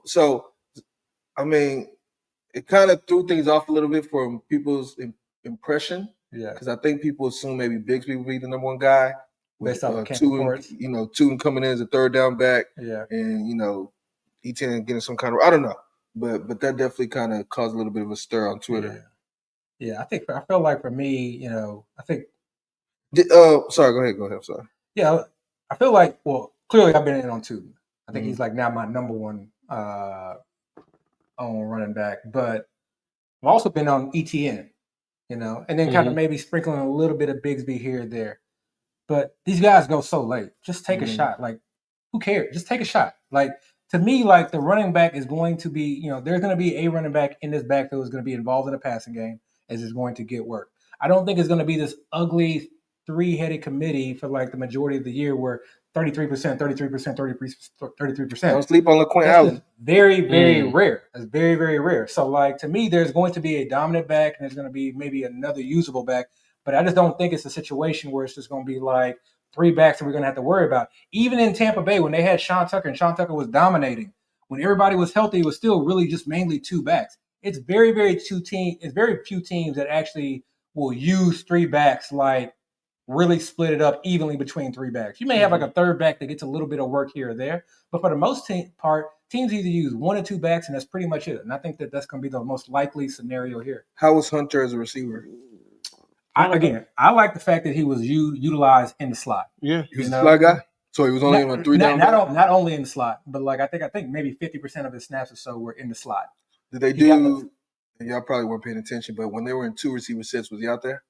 So, I mean, it kind of threw things off a little bit from people's impression. Yeah. Because I think people assume maybe Bigsby would be the number one guy. Based off of Tootin coming in as a third down back. Yeah. And, E10 getting some kind of, I don't know. But that definitely kind of caused a little bit of a stir on Twitter. Yeah. I feel like for me, I think. Sorry, go ahead. I'm sorry. Yeah. I feel like, well, clearly I've been in on Tootin. I think he's like now my number one on running back. But I've also been on ETN, and then kind of maybe sprinkling a little bit of Bigsby here and there. But these guys go so late. Just take a shot. Like, who cares? Just take a shot. Like, to me, like the running back is going to be, there's going to be a running back in this backfield who's going to be involved in a passing game as is going to get work. I don't think it's going to be this ugly 3-headed committee for like the majority of the year where 33%, 33%. Don't sleep on LaQuint Allen. Very, very rare. That's very, very rare. So, like, to me, there's going to be a dominant back and there's going to be maybe another usable back. But I just don't think it's a situation where it's just going to be like 3 backs that we're going to have to worry about. Even in Tampa Bay, when they had Sean Tucker and Sean Tucker was dominating, when everybody was healthy, it was still really just mainly 2 backs. It's very, very few teams that actually will use 3 backs, like really split it up evenly between 3 backs. You may have like a third back that gets a little bit of work here or there, but for the most part, teams either use 1 or 2 backs, and that's pretty much it. And I think that's going to be the most likely scenario here. How was Hunter as a receiver? I like the fact that he was utilized in the slot. Yeah, he was a slot guy. So he was only on 3 down. Not only in the slot, but like I think maybe 50% of his snaps or so were in the slot. Did they do? And y'all probably weren't paying attention, but when they were in 2 receiver sets, was he out there,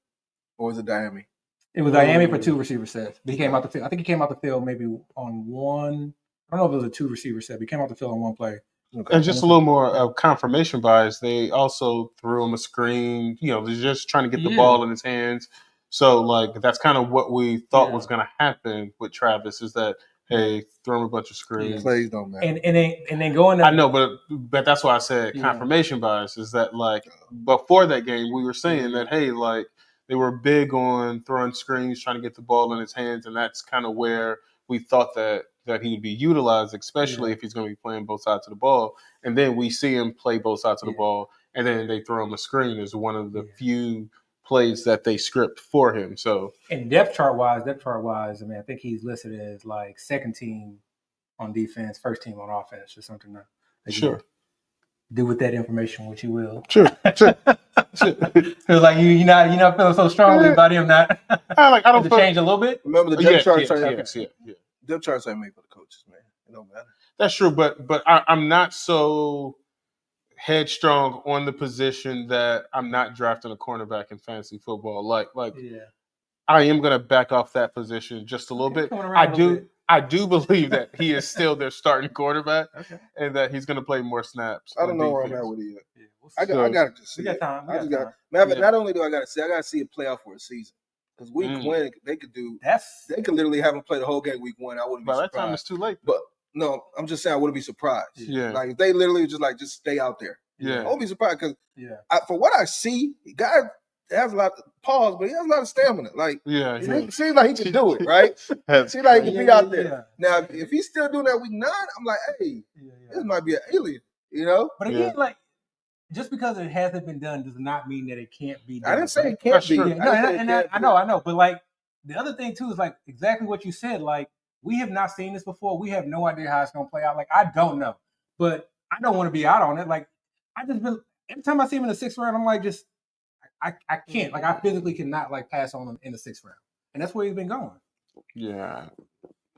or was it Miami? It was Miami for 2 receiver sets. But he came out the field. I think he came out the field maybe on 1. I don't know if it was a 2 receiver set. But he came out the field on 1 play. Okay. And just a little more of confirmation bias. They also threw him a screen. They're just trying to get the ball in his hands. So, like, that's kind of what we thought was going to happen with Travis is that, hey, throw him a bunch of screens. Plays don't matter. And then going. I know, but that's why I said confirmation bias is that, like, before that game, we were saying that, hey, like, they were big on throwing screens, trying to get the ball in his hands, and that's kind of where we thought that he would be utilized, especially if he's going to be playing both sides of the ball. And then we see him play both sides of the ball, and then they throw him a screen as one of the few plays that they script for him. So, and depth chart wise, I mean, I think he's listed as like 2nd team on defense, 1st team on offense, or something. Sure. Do with that information what you will. Sure. Feels like you're not feeling so strongly about him not. I don't change a little bit. Remember the depth charts. Depth charts ain't made for the coaches, man. It don't matter. That's true, but I'm not so headstrong on the position that I'm not drafting a cornerback in fantasy football. Like I am going to back off that position just a little bit. I do believe that he is still their starting quarterback, and that he's going to play more snaps. I don't know where I'm at with it yet. Yeah, we'll I got to just see. We got time. We got time. Not only do I got to see, I got to see it play out for a season. Because week one, they could literally have him play the whole game week one. I wouldn't be surprised. By that time, it's too late. But no, I'm just saying I wouldn't be surprised. Yeah. Like if they literally just stay out there. Yeah. I won't be surprised because for what I see, the guy has a lot of pause, but he has a lot of stamina. Like it seems like he can do it, right? Seems like he can be out there. Yeah. Now, if he's still doing that week 9, I'm like, hey, this might be an alien, you know? But again, like just because it hasn't been done does not mean that it can't be done. I didn't say it can't be. Yeah, I know. But like the other thing too is like exactly what you said. Like we have not seen this before. We have no idea how it's gonna play out. Like I don't know, but I don't want to be out on it. Like I just been every time I see him in the 6th round, I'm like just I can't. Like I physically cannot like pass on him in the 6th round, and that's where he's been going. Yeah.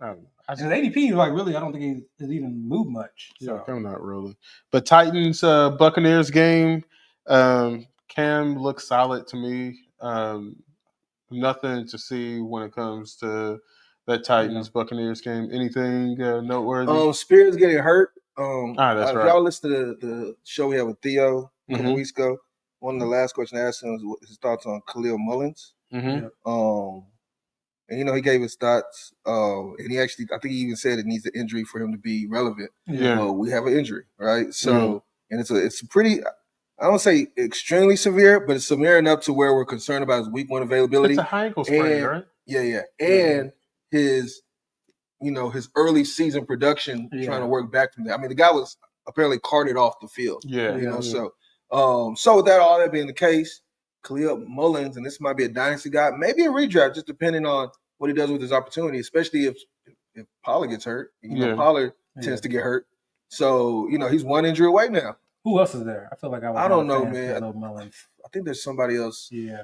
And his ADP, like really, I don't think he has even moved much. So. Yeah, I'm not really. But Titans Buccaneers game, Cam looks solid to me. Nothing to see when it comes to that Titans Buccaneers game. Anything noteworthy? Spears getting hurt. That's right. If y'all listen to the show we had with Theo a couple weeks ago, one of the last questions I asked him was his thoughts on Khalil Mullins. And he gave his thoughts. And he actually, I think he even said it needs an injury for him to be relevant. Yeah, we have an injury, right? So, and it's a pretty. I don't say extremely severe, but it's severe enough to where we're concerned about his week 1 availability. It's a high ankle sprain, right? Yeah. And his, his early season production trying to work back from that. I mean, the guy was apparently carted off the field. So with all that being the case, Khalil Mullins, and this might be a dynasty guy, maybe a redraft, just depending on what he does with his opportunity, especially if Pollard gets hurt. Pollard tends to get hurt. So, he's 1 injury away now. Who else is there? I feel like I don't know, man. Mullins. I think there's somebody else. Yeah.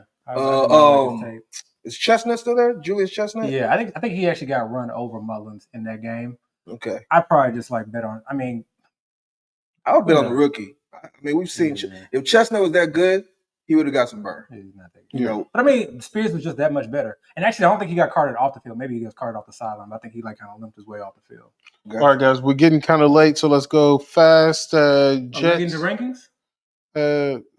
Is Chestnut still there? Julius Chestnut? Yeah, I think he actually got run over Mullins in that game. Okay. I probably just like bet on. I mean, I would bet on the rookie. I mean, we've seen if Chestnut was that good, he would have got some burn. He's not that good. But I mean, Spears was just that much better. And actually, I don't think he got carted off the field. Maybe he got carted off the sideline. But I think he kind of limped his way off the field. Gotcha. All right, guys, we're getting kind of late, so let's go fast. Jets. Get into rankings.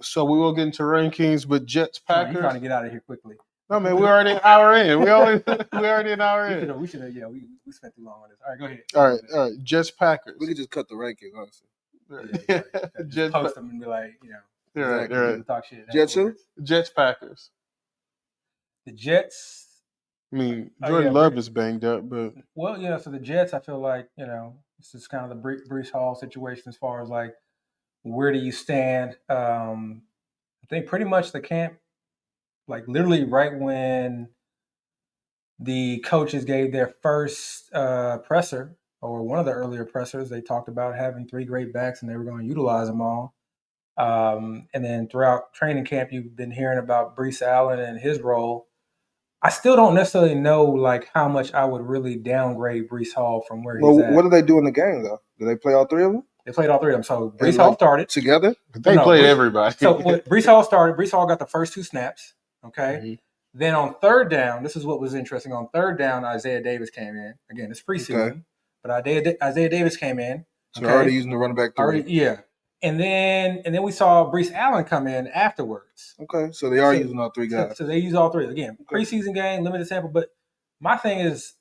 So we will get into rankings, but Jets Packers. You're trying to get out of here quickly. No, man, we're already an hour in. We're already an hour in. We should have. Yeah, we spent too long on this. All right, go ahead. All right. Jets Packers. We could just cut the rankings, honestly. Just post them and be like, right. Talk shit. Jets who? Jets Packers. The Jets. I mean, Jordan Love is banged up, but so the Jets, I feel like this is kind of the Breece Hall situation as far as like where do you stand? I think pretty much the camp, like literally right when the coaches gave their first presser or one of the earlier pressers, they talked about having 3 great backs and they were going to utilize them all. And then throughout training camp, you've been hearing about Breece Allen and his role. I still don't necessarily know like how much I would really downgrade Breece Hall from where he's at. What did they do in the game though? Did they play all 3 of them? They played all 3 of them. So Breece Hall started together. They played everybody. So Breece Hall started. Breece Hall got the first 2 snaps. Okay. Mm-hmm. Then on 3rd down, this is what was interesting. On 3rd down, Isaiah Davis came in. Again, it's preseason, but Isaiah Davis came in. So they're already using the running back 3. Yeah. And then we saw Breece Allen come in afterwards. Okay, so they are using all 3 guys. So they use all 3 again. Preseason game, limited sample. But my thing is,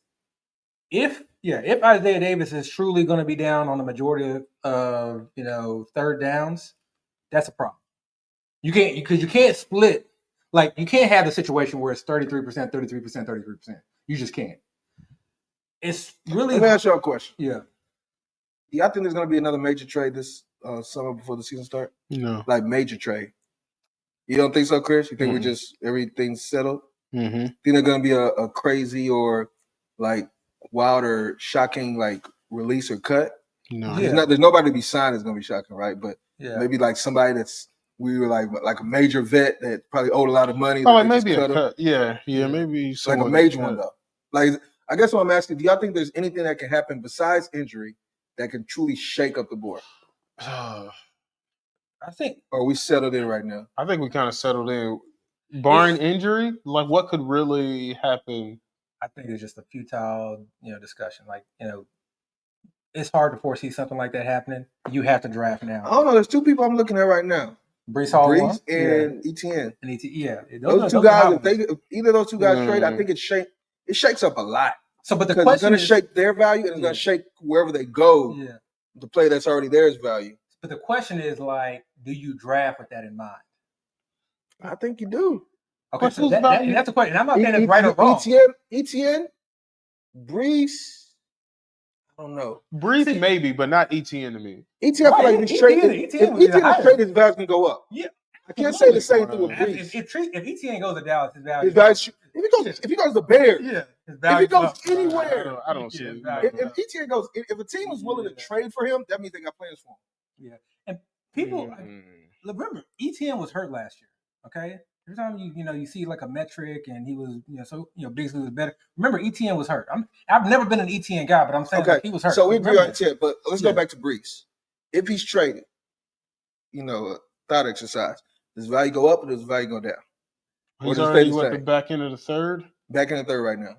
if Isaiah Davis is truly going to be down on the majority of 3rd downs, that's a problem. You can't split. Like you can't have the situation where it's 33%, 33%, 33%. You just can't. It's really. Let me ask you a question. Yeah. Yeah, I think there's going to be another major trade this summer before the season starts? No. Like major trade. You don't think so, Chris? You think we're just everything's settled? Mm-hmm. Think there's going to be a crazy or like wild or shocking like release or cut? No. There's nobody to be signed that's going to be shocking, right? But maybe like somebody we were like a major vet that probably owed a lot of money. Oh, like maybe a cut. Yeah, maybe like a major one though. Like I guess what I'm asking, do y'all think there's anything that can happen besides injury that can truly shake up the board? I think. Or are we settled in right now? I think we kind of settled in. Barring injury, like what could really happen? I think it's just a futile, discussion. Like, it's hard to foresee something like that happening. You have to draft now. I don't know. There's two people I'm looking at right now. Brees and ETN. Yeah. Those two guys, if either of those two guys trade, I think it shakes up a lot. So, but the question it's going to shake their value, and it's going to shake wherever they go. Yeah. The play that's already theirs value. But the question is, like, do you draft with that in mind? I think you do. Okay, so that's the question. And I'm not saying that's right or wrong. ETN, Brees, I don't know. Brees maybe, but not ETN to me. ETN, I feel like if ETN is traded, his value can go up. Yeah. I can't say the same thing with Brees. If ETN goes to Dallas, his value. If he goes to the Bears, if he goes anywhere, I don't see it. If ETN goes, if a team is willing to trade for him, that means they got plans for him. Yeah, and people remember ETN was hurt last year. Okay, every time you see like a metric and he was basically was better. Remember ETN was hurt. I've never been an ETN guy, but I'm saying he was hurt. So we agree on ETN, but let's go back to Brees. If he's traded, thought exercise. Does value go up or does value go down? He's already at the back end of the third? Back end of the third right now.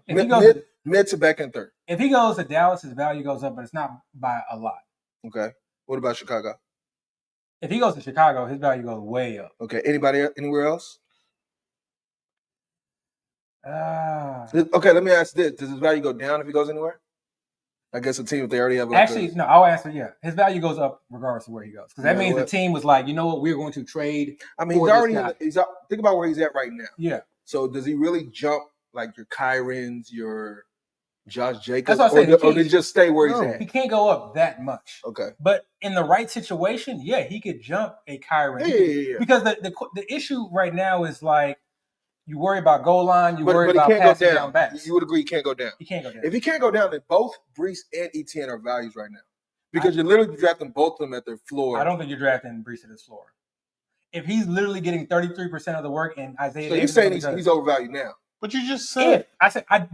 Mid to back end third. If he goes to Dallas, his value goes up, but it's not by a lot. Okay. What about Chicago? If he goes to Chicago, his value goes way up. Okay. Anybody anywhere else? Okay, let me ask this. Does his value go down if he goes anywhere? I guess a team if they already have no, I'll answer his value goes up regardless of where he goes. Because that means the team was like, you know what, we're going to trade. I mean, think about where he's at right now. Yeah. So does he really jump like your Kyrens, your Josh Jacobs, or did he just stay where he's at? He can't go up that much. Okay. But in the right situation, he could jump a Kyren. Yeah. Because the issue right now is like, you worry about goal line. You worry about passing down backs. You would agree he can't go down. He can't go down. If he can't go down, then both Brees and ETN are values right now. Because you're literally drafting both of them at their floor. I don't think you're drafting Brees at his floor. If he's literally getting 33% of the work and Isaiah Davis. So you're saying he's overvalued now. But you just said.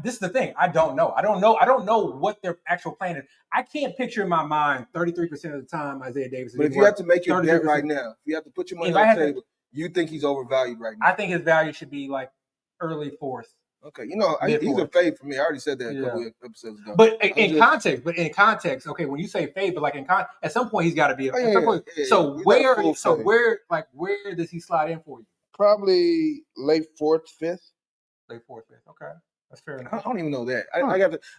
This is the thing. I don't know. I don't know what their actual plan is. I can't picture in my mind 33% of the time Isaiah Davis is. But if you have to make your bet right now, if you have to put your money on the table, you think he's overvalued right now? I think his value should be like early fourth. Okay, he's a fade for me. I already said that a couple of episodes ago. But in context, okay, when you say fade, but like at some point he's got to be. So where does he slide in for you? Probably late fourth, fifth. Late fourth, fifth. Okay, that's fair enough. I don't even know that.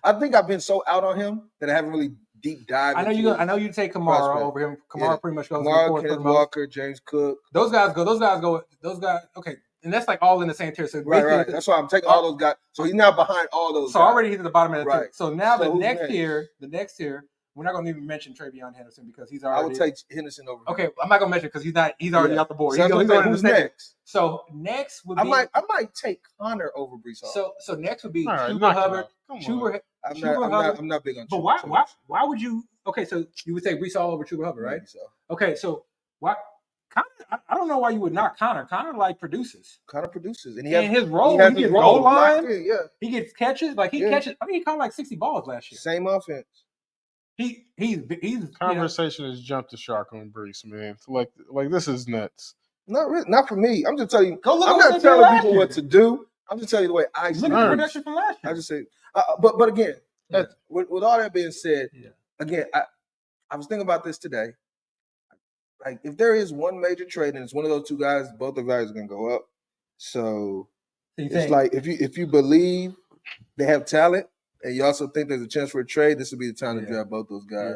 I think I've been so out on him that I haven't really deep dived. I know you take Kamara over him. Kamara pretty much goes. Kamara, Kenneth Walker, James Cook. Those guys go. Okay. And that's like all in the same tier. So right. That's why I'm taking all those guys. So he's now behind all those. So guys. Already he's at the bottom of the tier. So now the next tier, we're not going to even mention Travion Henderson because he's already. I would take Henderson over. Okay, I'm not going to mention because he's already out the board. So he's going who's next? So next would be. I might take Connor over Brees Hall. So next would be Chuba Hubbard. I'm not big on. But why would you? Okay, so you would take Brees Hall over Chuba Hubbard, right? So. Okay, so why? Connor, I don't know why you would knock Connor. Connor produces. Connor produces, and his role, he gets goal line. He gets catches. Like he catches. I think he caught like 60 balls last year. Same offense. He's conversation has jumped the shark on Brees, man. Like this is nuts. Not for me. I'm just telling you. I'm not telling people what to do. I'm just telling you the way I see it. Look at the production from last year. I just say, but again, with all that being said, again, I was thinking about this today. Like, if there is one major trade and it's one of those two guys, both the values are going to go up. So it's like if you believe they have talent and you also think there's a chance for a trade, this would be the time to draft both those guys.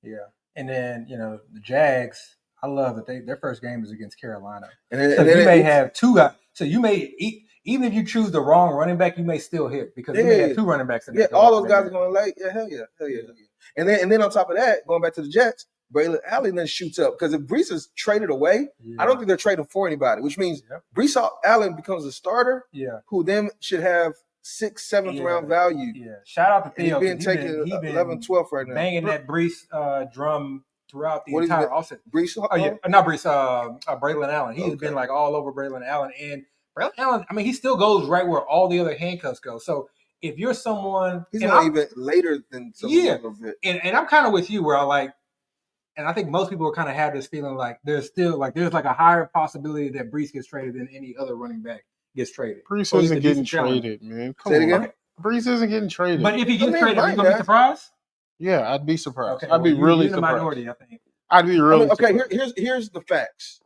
Yeah. And then, the Jags, I love that their first game is against Carolina. And then you may have two guys. So you may, even if you choose the wrong running back, you may still hit because you may have two running backs. All those guys are going late. Yeah, hell yeah. And then on top of that, going back to the Jets, Braylon Allen then shoots up because if Brees is traded away, I don't think they're trading for anybody, which means Brees Allen becomes a starter who then should have 6th, 7th round value. Yeah, shout out to Theo. He's being taken 11th, 12th right now. Banging that Brees drum throughout the entire offseason. Brees? Not Brees, Braylon Allen. He's been like all over Braylon Allen. And Braylon Allen, I mean, he still goes right where all the other handcuffs go. So if you're someone. He's not even later than some a little bit. And I'm kind of with you where I like, And I think most people kind of have this feeling like there's a higher possibility that Brees gets traded than any other running back gets traded. Brees isn't getting traded, man. Come on. Again? Brees isn't getting traded. But if he gets traded, are you gonna be surprised? Yeah, I'd be surprised. Okay, I'd be really you're in the surprised. minority, I think. I'd be really surprised. Here's the facts.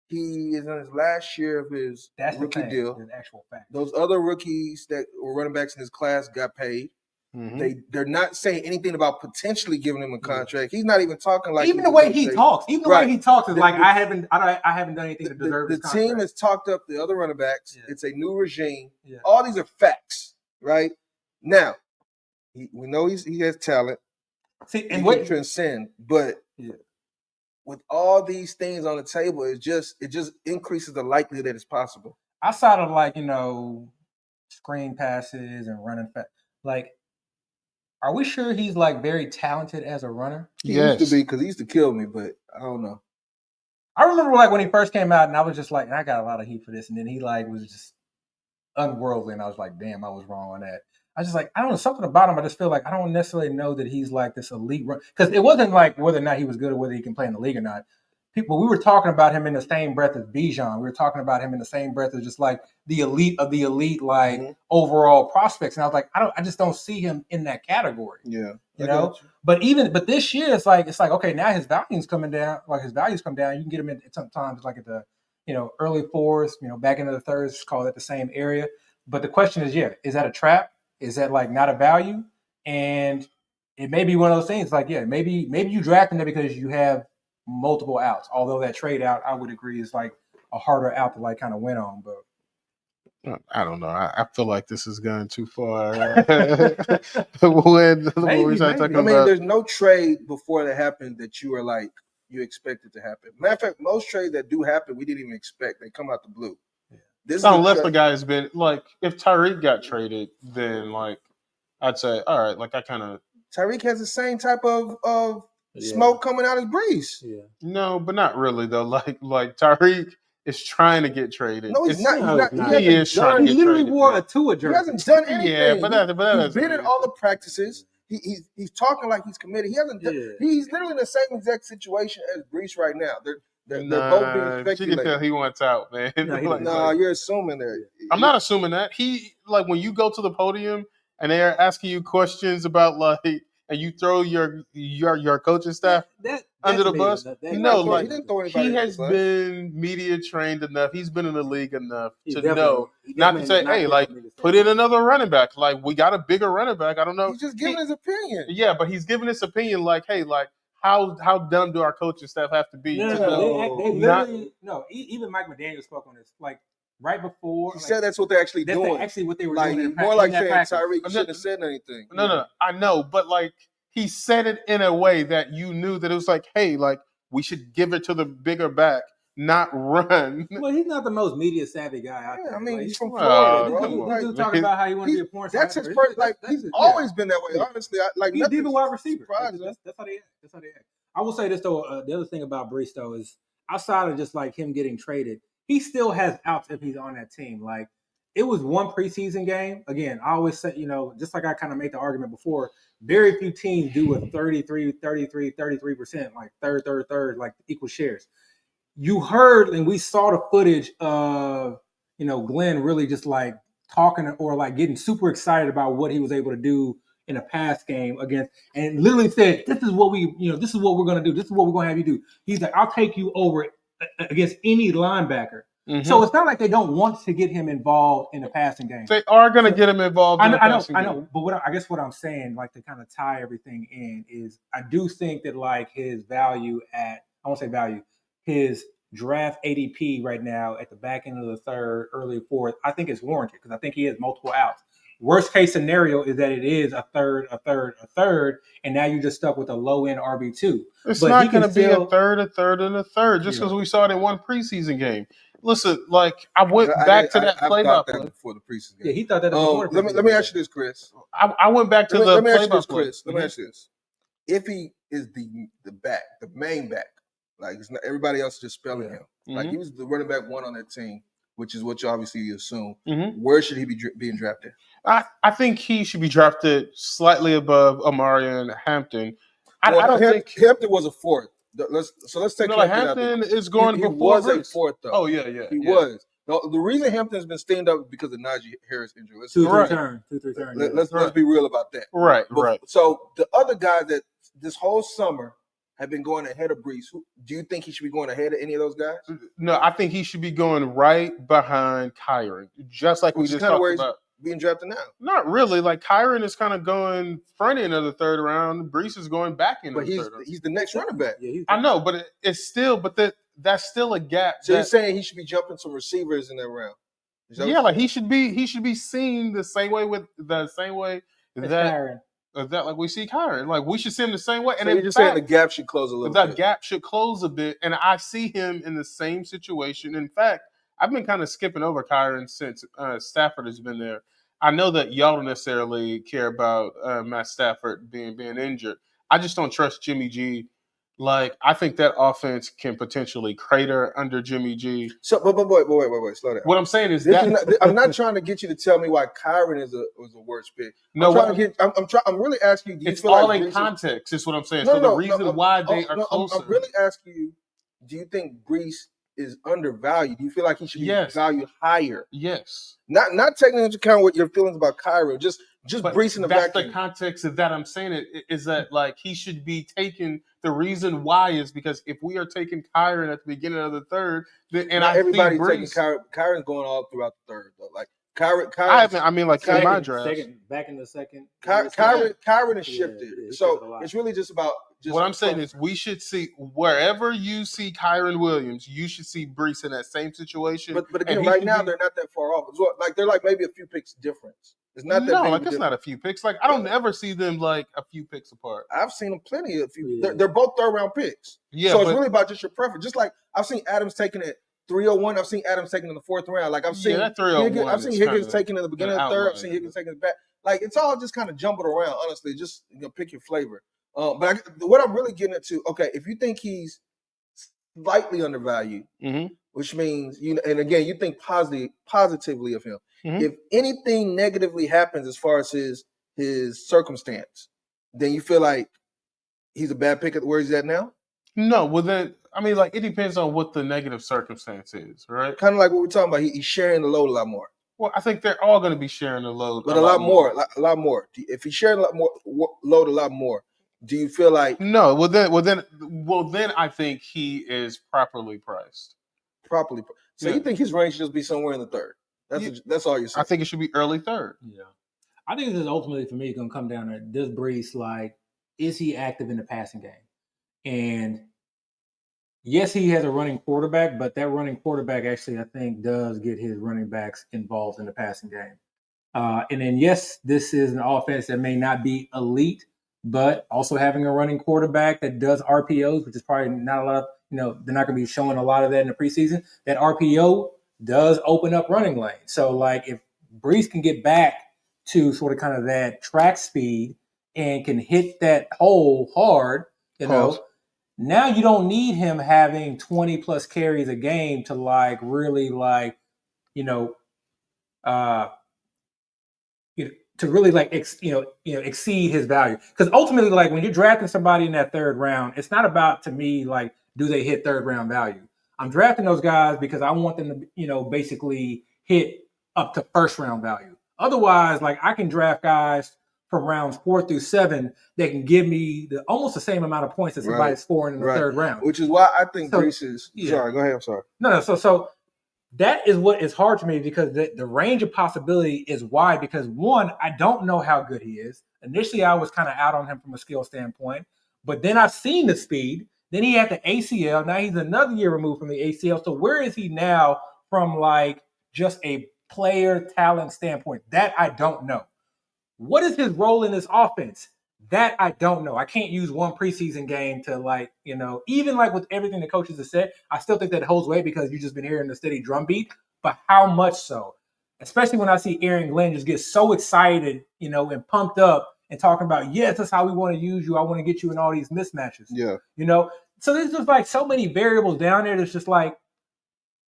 He is in his last year of his rookie deal. That's actual fact. Those other rookies that were running backs in his class got paid. Mm-hmm. They're not saying anything about potentially giving him a contract. He's not even talking like even the way he talks. Even the way he talks is like I haven't done anything to deserve this contract. The team has talked up the other running backs. Yeah. It's a new regime. Yeah. All these are facts, right? Now, we know he has talent. See, and he can transcend, but with all these things on the table, it just increases the likelihood that it's possible. Outside of like screen passes and running fast, like. Are we sure he's like very talented as a runner? He used to be because he used to kill me, but I don't know. I remember like when he first came out, and I was just like, I got a lot of heat for this, and then he like was just unworldly, and I was like, damn, I was wrong on that. I was just like, I don't know, something about him. I just feel like I don't necessarily know that he's like this elite run because it wasn't like whether or not he was good or whether he can play in the league or not. We were talking about him in the same breath as Bijan. We were talking about him in the same breath as just like the elite of the elite, like overall prospects. And I was like, I just don't see him in that category. Yeah, you know. But this year, it's like okay, now his value's coming down. Like his values come down. You can get him in sometimes like at the early fourths, back into the thirds. Call it the same area. But the question is, is that a trap? Is that like not a value? And it may be one of those things. Like maybe you draft him there because you have multiple outs, although that trade out I would agree is like a harder out to like kind of win on, but I don't know. I feel like this is going too far. when we start talking about, there's no trade before that happened that you were like you expected to happen. Matter of fact, most trades that do happen we didn't even expect. They come out the blue. Unless the guy's been like, if Tyreek got traded, then like I'd say, all right, like I kind of Tyreek has the same type of smoke coming out as Brees. Yeah. No, but not really though. Like Tyreek is trying to get traded. No, he's not. He is trying to get traded. He literally wore a Tua jersey. He hasn't done anything. Yeah, but he's been in all the practices. He's talking like he's committed. He hasn't done. He's literally in the same exact situation as Brees right now. They're both being speculated. You can tell he wants out, man. No, you're assuming that. I'm not assuming that. He like when you go to the podium and they're asking you questions about like. And you throw your coaching staff under the bus. He has been media trained enough. He's been in the league enough to know not to say, hey, like put in another running back. Like we got a bigger running back. I don't know. He's just giving his opinion. Yeah, but he's giving his opinion. Like, hey, like how dumb do our coaching staff have to be? Even Mike McDaniel spoke on this. Like. Right before he said that's what they're actually doing. That's actually what they were doing. More like saying Tyreek shouldn't have said anything. No, I know, but like he said it in a way that you knew that it was like, hey, like we should give it to the bigger back, not run. Well, he's not the most media savvy guy out there. I mean, he's from Florida. He's talking about how he wants to be a porn star. That's his first. Like he's always been that way. Honestly, he's a diva wide receiver. That's how they act. I will say this though. The other thing about Brees though is outside of just like him getting traded. He still has outs if he's on that team. Like, it was one preseason game. Again, I always say, just like I kind of made the argument before, very few teams do a 33%, like third, like equal shares. You heard and we saw the footage of, Glenn really just like talking or like getting super excited about what he was able to do in a pass game against, and literally said, this is what we're going to do. This is what we're going to have you do. He's like, I'll take you over against any linebacker. Mm-hmm. So it's not like they don't want to get him involved in the passing game. They are going to get him involved in the passing game. I know. But I guess what I'm saying, like to kind of tie everything in, is I do think that like his value his draft ADP right now at the back end of the third, early fourth, I think is warranted because I think he has multiple outs. Worst case scenario is that it is a third, and now you're just stuck with a low end RB2. It's not going to be a third, and a third, just because we saw it in one preseason game. Listen, like I went back to that play-by-play before the preseason game. Yeah, he thought that before. Let me ask you this, Chris. I went back to the play-by-play. Let me ask you this: if he is the back, the main back, like it's not, everybody else is just spelling him, like he was the running back one on that team, which is what you obviously assume. Where should he be being drafted? I think he should be drafted slightly above Amari and Hampton. I don't think Hampton was a fourth. let's take like Hampton out Hampton there. is going He before was a Brees. fourth though. Oh yeah. He was. The reason Hampton's been steamed up is because of Najee Harris injury. Let's 2-3 turn. 2-3 turn. let's be real about that. Right. So the other guys that this whole summer have been going ahead of Brees, do you think he should be going ahead of any of those guys? No, I think he should be going right behind Kyron, just like we just talked about. Being drafted now. Not really. Like Kyron is kind of going front end of the third round. Brees is going back into the third round. He's the next running back. Yeah, I know, but it's still, that's still a gap. So you're saying he should be jumping some receivers in that round? Yeah, like he should be seen the same way that like we see Kyron. Like we should see him the same way. And you're just saying the gap should close a little bit. The gap should close a bit, and I see him in the same situation. In fact, I've been kind of skipping over Kyron since Stafford has been there. I know that y'all don't necessarily care about Matt Stafford being injured. I just don't trust Jimmy G. Like, I think that offense can potentially crater under Jimmy G. So, but wait, slow down. What I'm saying is I'm not trying to get you to tell me why Kyron was a worst pick. No, I'm really asking you. It's all in context. Is what I'm saying. So the reason why they are closer. I'm really asking you. Do you think Brees is undervalued? Do you feel like he should be valued higher? Yes. Not taking into account what your feelings about Kyron. Just Brees in the vacuum. That's the context of that. I'm saying is that like he should be taken. The reason why is because if we are taking Kyron at the beginning of the third, everybody's taking Kyron. Kyron's going all throughout the third though. Like Kyron. In my draft, back in the second. Kyron is shifted. So it's really just about. What I'm saying is we should see wherever you see Kyron Williams, you should see Brees in that same situation. But again, right now they're not that far off. Like they're like maybe a few picks difference. It's not that no, like it's not a few picks. Like I don't ever see them like a few picks apart. I've seen them plenty of few. They're both third round picks. Yeah, so it's really about just your preference. Just like I've seen Adams taken at 301. I've seen Adams taken in the fourth round. Like I've seen I've seen Higgins taken in the beginning of the third. I've seen Higgins taken in the back. Like it's all just kind of jumbled around. Honestly, just pick your flavor. But what I'm really getting into, okay, if you think he's slightly undervalued, which means and again, you think positively of him. If anything negatively happens as far as his circumstance, then you feel like he's a bad pick at where he's at now? No, well then, I mean, like it depends on what the negative circumstance is, right? Kind of like what we're talking about. He's sharing the load a lot more. Well, I think they're all going to be sharing the load, but a lot more. If he's sharing a lot more, do you feel like no? Well then, I think he is properly priced. So you think his range should just be somewhere in the third? That's all you're saying. I think it should be early third. Yeah, I think this is ultimately for me going to come down to this Brees. Like, is he active in the passing game? And yes, he has a running quarterback, but that running quarterback actually, I think, does get his running backs involved in the passing game. And then yes, this is an offense that may not be elite, but also having a running quarterback that does RPOs, which is probably not a lot of, they're not going to be showing a lot of that in the preseason. That RPO does open up running lanes. So, like, if Brees can get back to sort of kind of that track speed and can hit that hole hard, now you don't need him having 20 plus carries a game to like really like, to really like exceed his value. Because ultimately, like when you're drafting somebody in that third round, it's not about, to me, like, do they hit third round value? I'm drafting those guys because I want them to, basically hit up to first round value. Otherwise, like I can draft guys from rounds 4 through 7 that can give me almost the same amount of points that somebody's scoring in the third round. Which is why I think Brees is. Sorry, go ahead. I'm sorry. No. So that is what is hard to me because the range of possibility is wide. Because one, I don't know how good he is. Initially, I was kind of out on him from a skill standpoint, but then I've seen the speed. Then he had the ACL. Now he's another year removed from the ACL. So where is he now from like just a player talent standpoint? That I don't know. What is his role in this offense? That I don't know. I can't use one preseason game to like, even like with everything the coaches have said, I still think that it holds weight because you've just been hearing the steady drumbeat. But how much so? Especially when I see Aaron Glenn just get so excited, and pumped up and talking about, yes, that's how we want to use you. I want to get you in all these mismatches. Yeah. So there's just like so many variables down there. That's just like,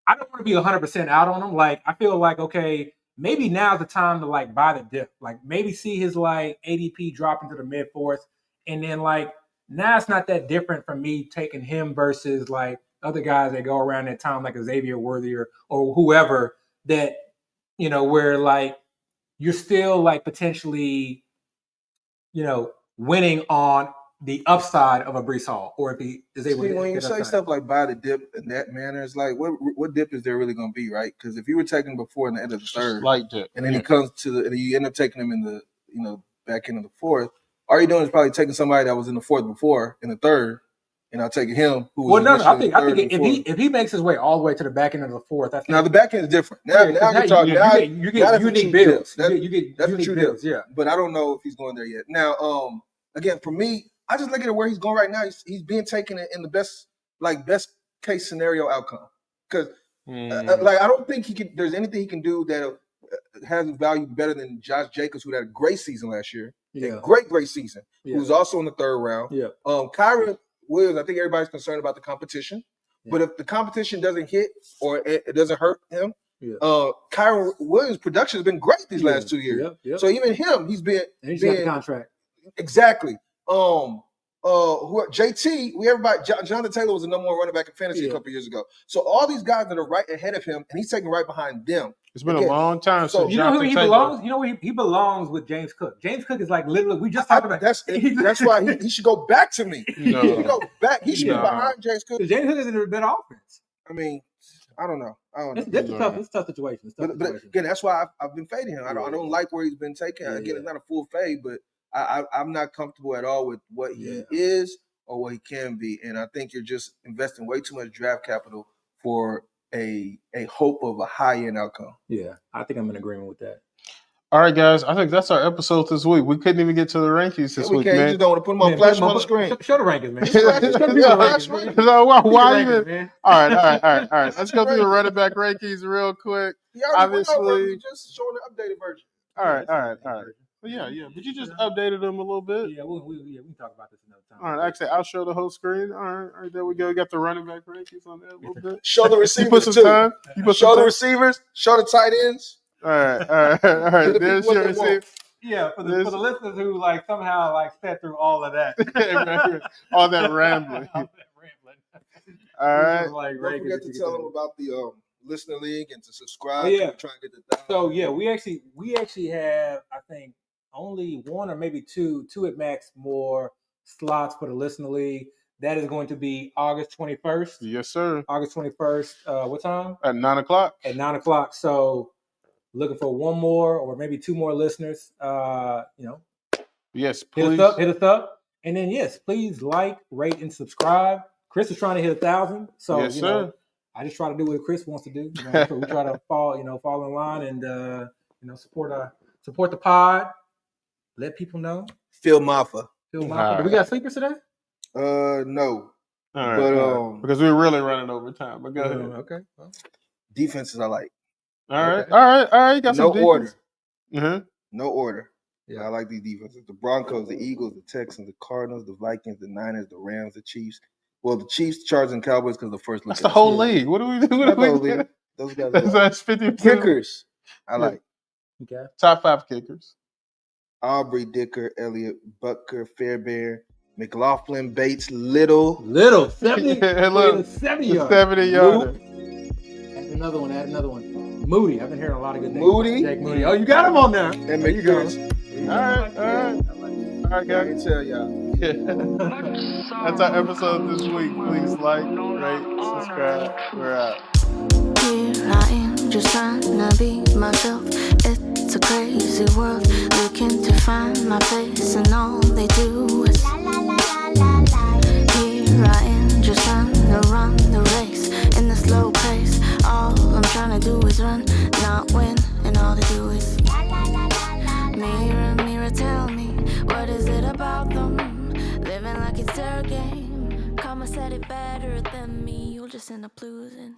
I don't want to be 100% out on him. Like, I feel like, okay, maybe now's the time to like buy the dip. Like maybe see his like ADP drop into the mid fourth and then like now it's not that different from me taking him versus like other guys that go around that time, like Xavier Worthy or whoever that, where like you're still like potentially, winning on the upside of a Breece Hall, or if he is able to when you get say upside. stuff like buy the dip in that manner, it's like what dip is there really going to be, right? Because if you were taking him before in the end of the third, Slight dip, and then he comes and you end up taking him in the back end of the fourth, all you're doing is probably taking somebody that was in the fourth before in the third, and I'm taking him who was I think if he makes his way all the way to the back end of the fourth, I think now the back end is different. Now you're talking. You get unique builds. You get that's unique what you builds. do. Yeah, but I don't know if he's going there yet. Now, again, for me, I just look at where he's going right now. He's being taken in the best case scenario outcome. Because I don't think there's anything he can do that has value better than Josh Jacobs, who had a great season last year. Yeah. A great season. Yeah. Who was also in the third round. Yeah. Kyron Williams, I think everybody's concerned about the competition. Yeah. But if the competition doesn't hit or it doesn't hurt him, Kyron Williams' production has been great these last 2 years. Yeah. So even him, he's got the contract. Exactly. JT, Jonathan Taylor was the number one running back in fantasy a couple years ago. So all these guys that are right ahead of him, and he's taking right behind them. It's been a long time since you know who he belongs. You know where he belongs with James Cook. James Cook is like literally. We just talked about that's why he should go back to me. No. He should go back. He should be behind James Cook. James Cook is in a better offense. I mean, I don't know. It's a tough situation. But again, that's why I've been fading him. I don't like where he's been taken. Again, it's not a full fade, but I'm not comfortable at all with what he is or what he can be. And I think you're just investing way too much draft capital for a hope of a high-end outcome. Yeah, I think I'm in agreement with that. All right, guys. I think that's our episode this week. We couldn't even get to the rankings this week, man. You just don't want to put them on flash on the screen. Show the rankings, man. Why even? All right. Let's go through the running back rankings real quick. Obviously, just showing the updated version. All right. But yeah. But you just updated them a little bit. Yeah, we can talk about this another time. All right, actually, I'll show the whole screen. All right, there we go. We got the running back rankings on there a little bit. Show the receivers. You put some time. Show the receivers. Show the tight ends. All right. There's your receiver. Yeah, for the listeners who like somehow like sat through all of that, all that rambling. All right. Don't forget to tell them about the listener league and to subscribe. Oh, yeah. Try and get the So yeah, we actually have, I think, only one or maybe two at max more slots for the listener league. That is going to be August 21st. Yes, sir. August 21st. What time? At 9 o'clock. At 9 o'clock. So looking for one more or maybe two more listeners. Yes, please. Hit us up. And then yes, please like, rate, and subscribe. Chris is trying to hit 1,000. So yes, sir. I just try to do what Chris wants to do. So we try to fall in line and support the pod. Let people know. Phil Maffa. Do we got sleepers today? No. All right. But because we're really running over time. But go ahead. Okay. Well. Defenses I like. All right. You got some defense. Order. Mm-hmm. No order. Yeah, I like these defenses. The Broncos, the Eagles, the Texans, the Cardinals, the Vikings, the Niners, the Rams, the Chiefs. Well, the Chiefs, Chargers, and Cowboys because the first look. That's the whole league. What do we do? Those guys. That's 50 kickers. I like. Okay. Top 5 kickers. Aubrey, Dicker, Elliott, Butker, Fairbairn, McLaughlin, Bates, Little 70 yards. 70 yards. Add another one. Moody. I've been hearing a lot of good things. Moody. Jack Moody. Oh, you got him on there. And McPherson. All right, guys. Tell y'all. That's our episode this week. Please like, rate, subscribe. We're out. Here I am, just trying to be myself. It's a crazy world, looking to find my place, and all they do is la la la la la. Here I am, just trying to run the race in the slow pace. All I'm trying to do is run, not win, and all they do is la la la la la. Mirror, tell me, what is it about them? Living like it's their game. Karma said it better than me. You'll just end up losing.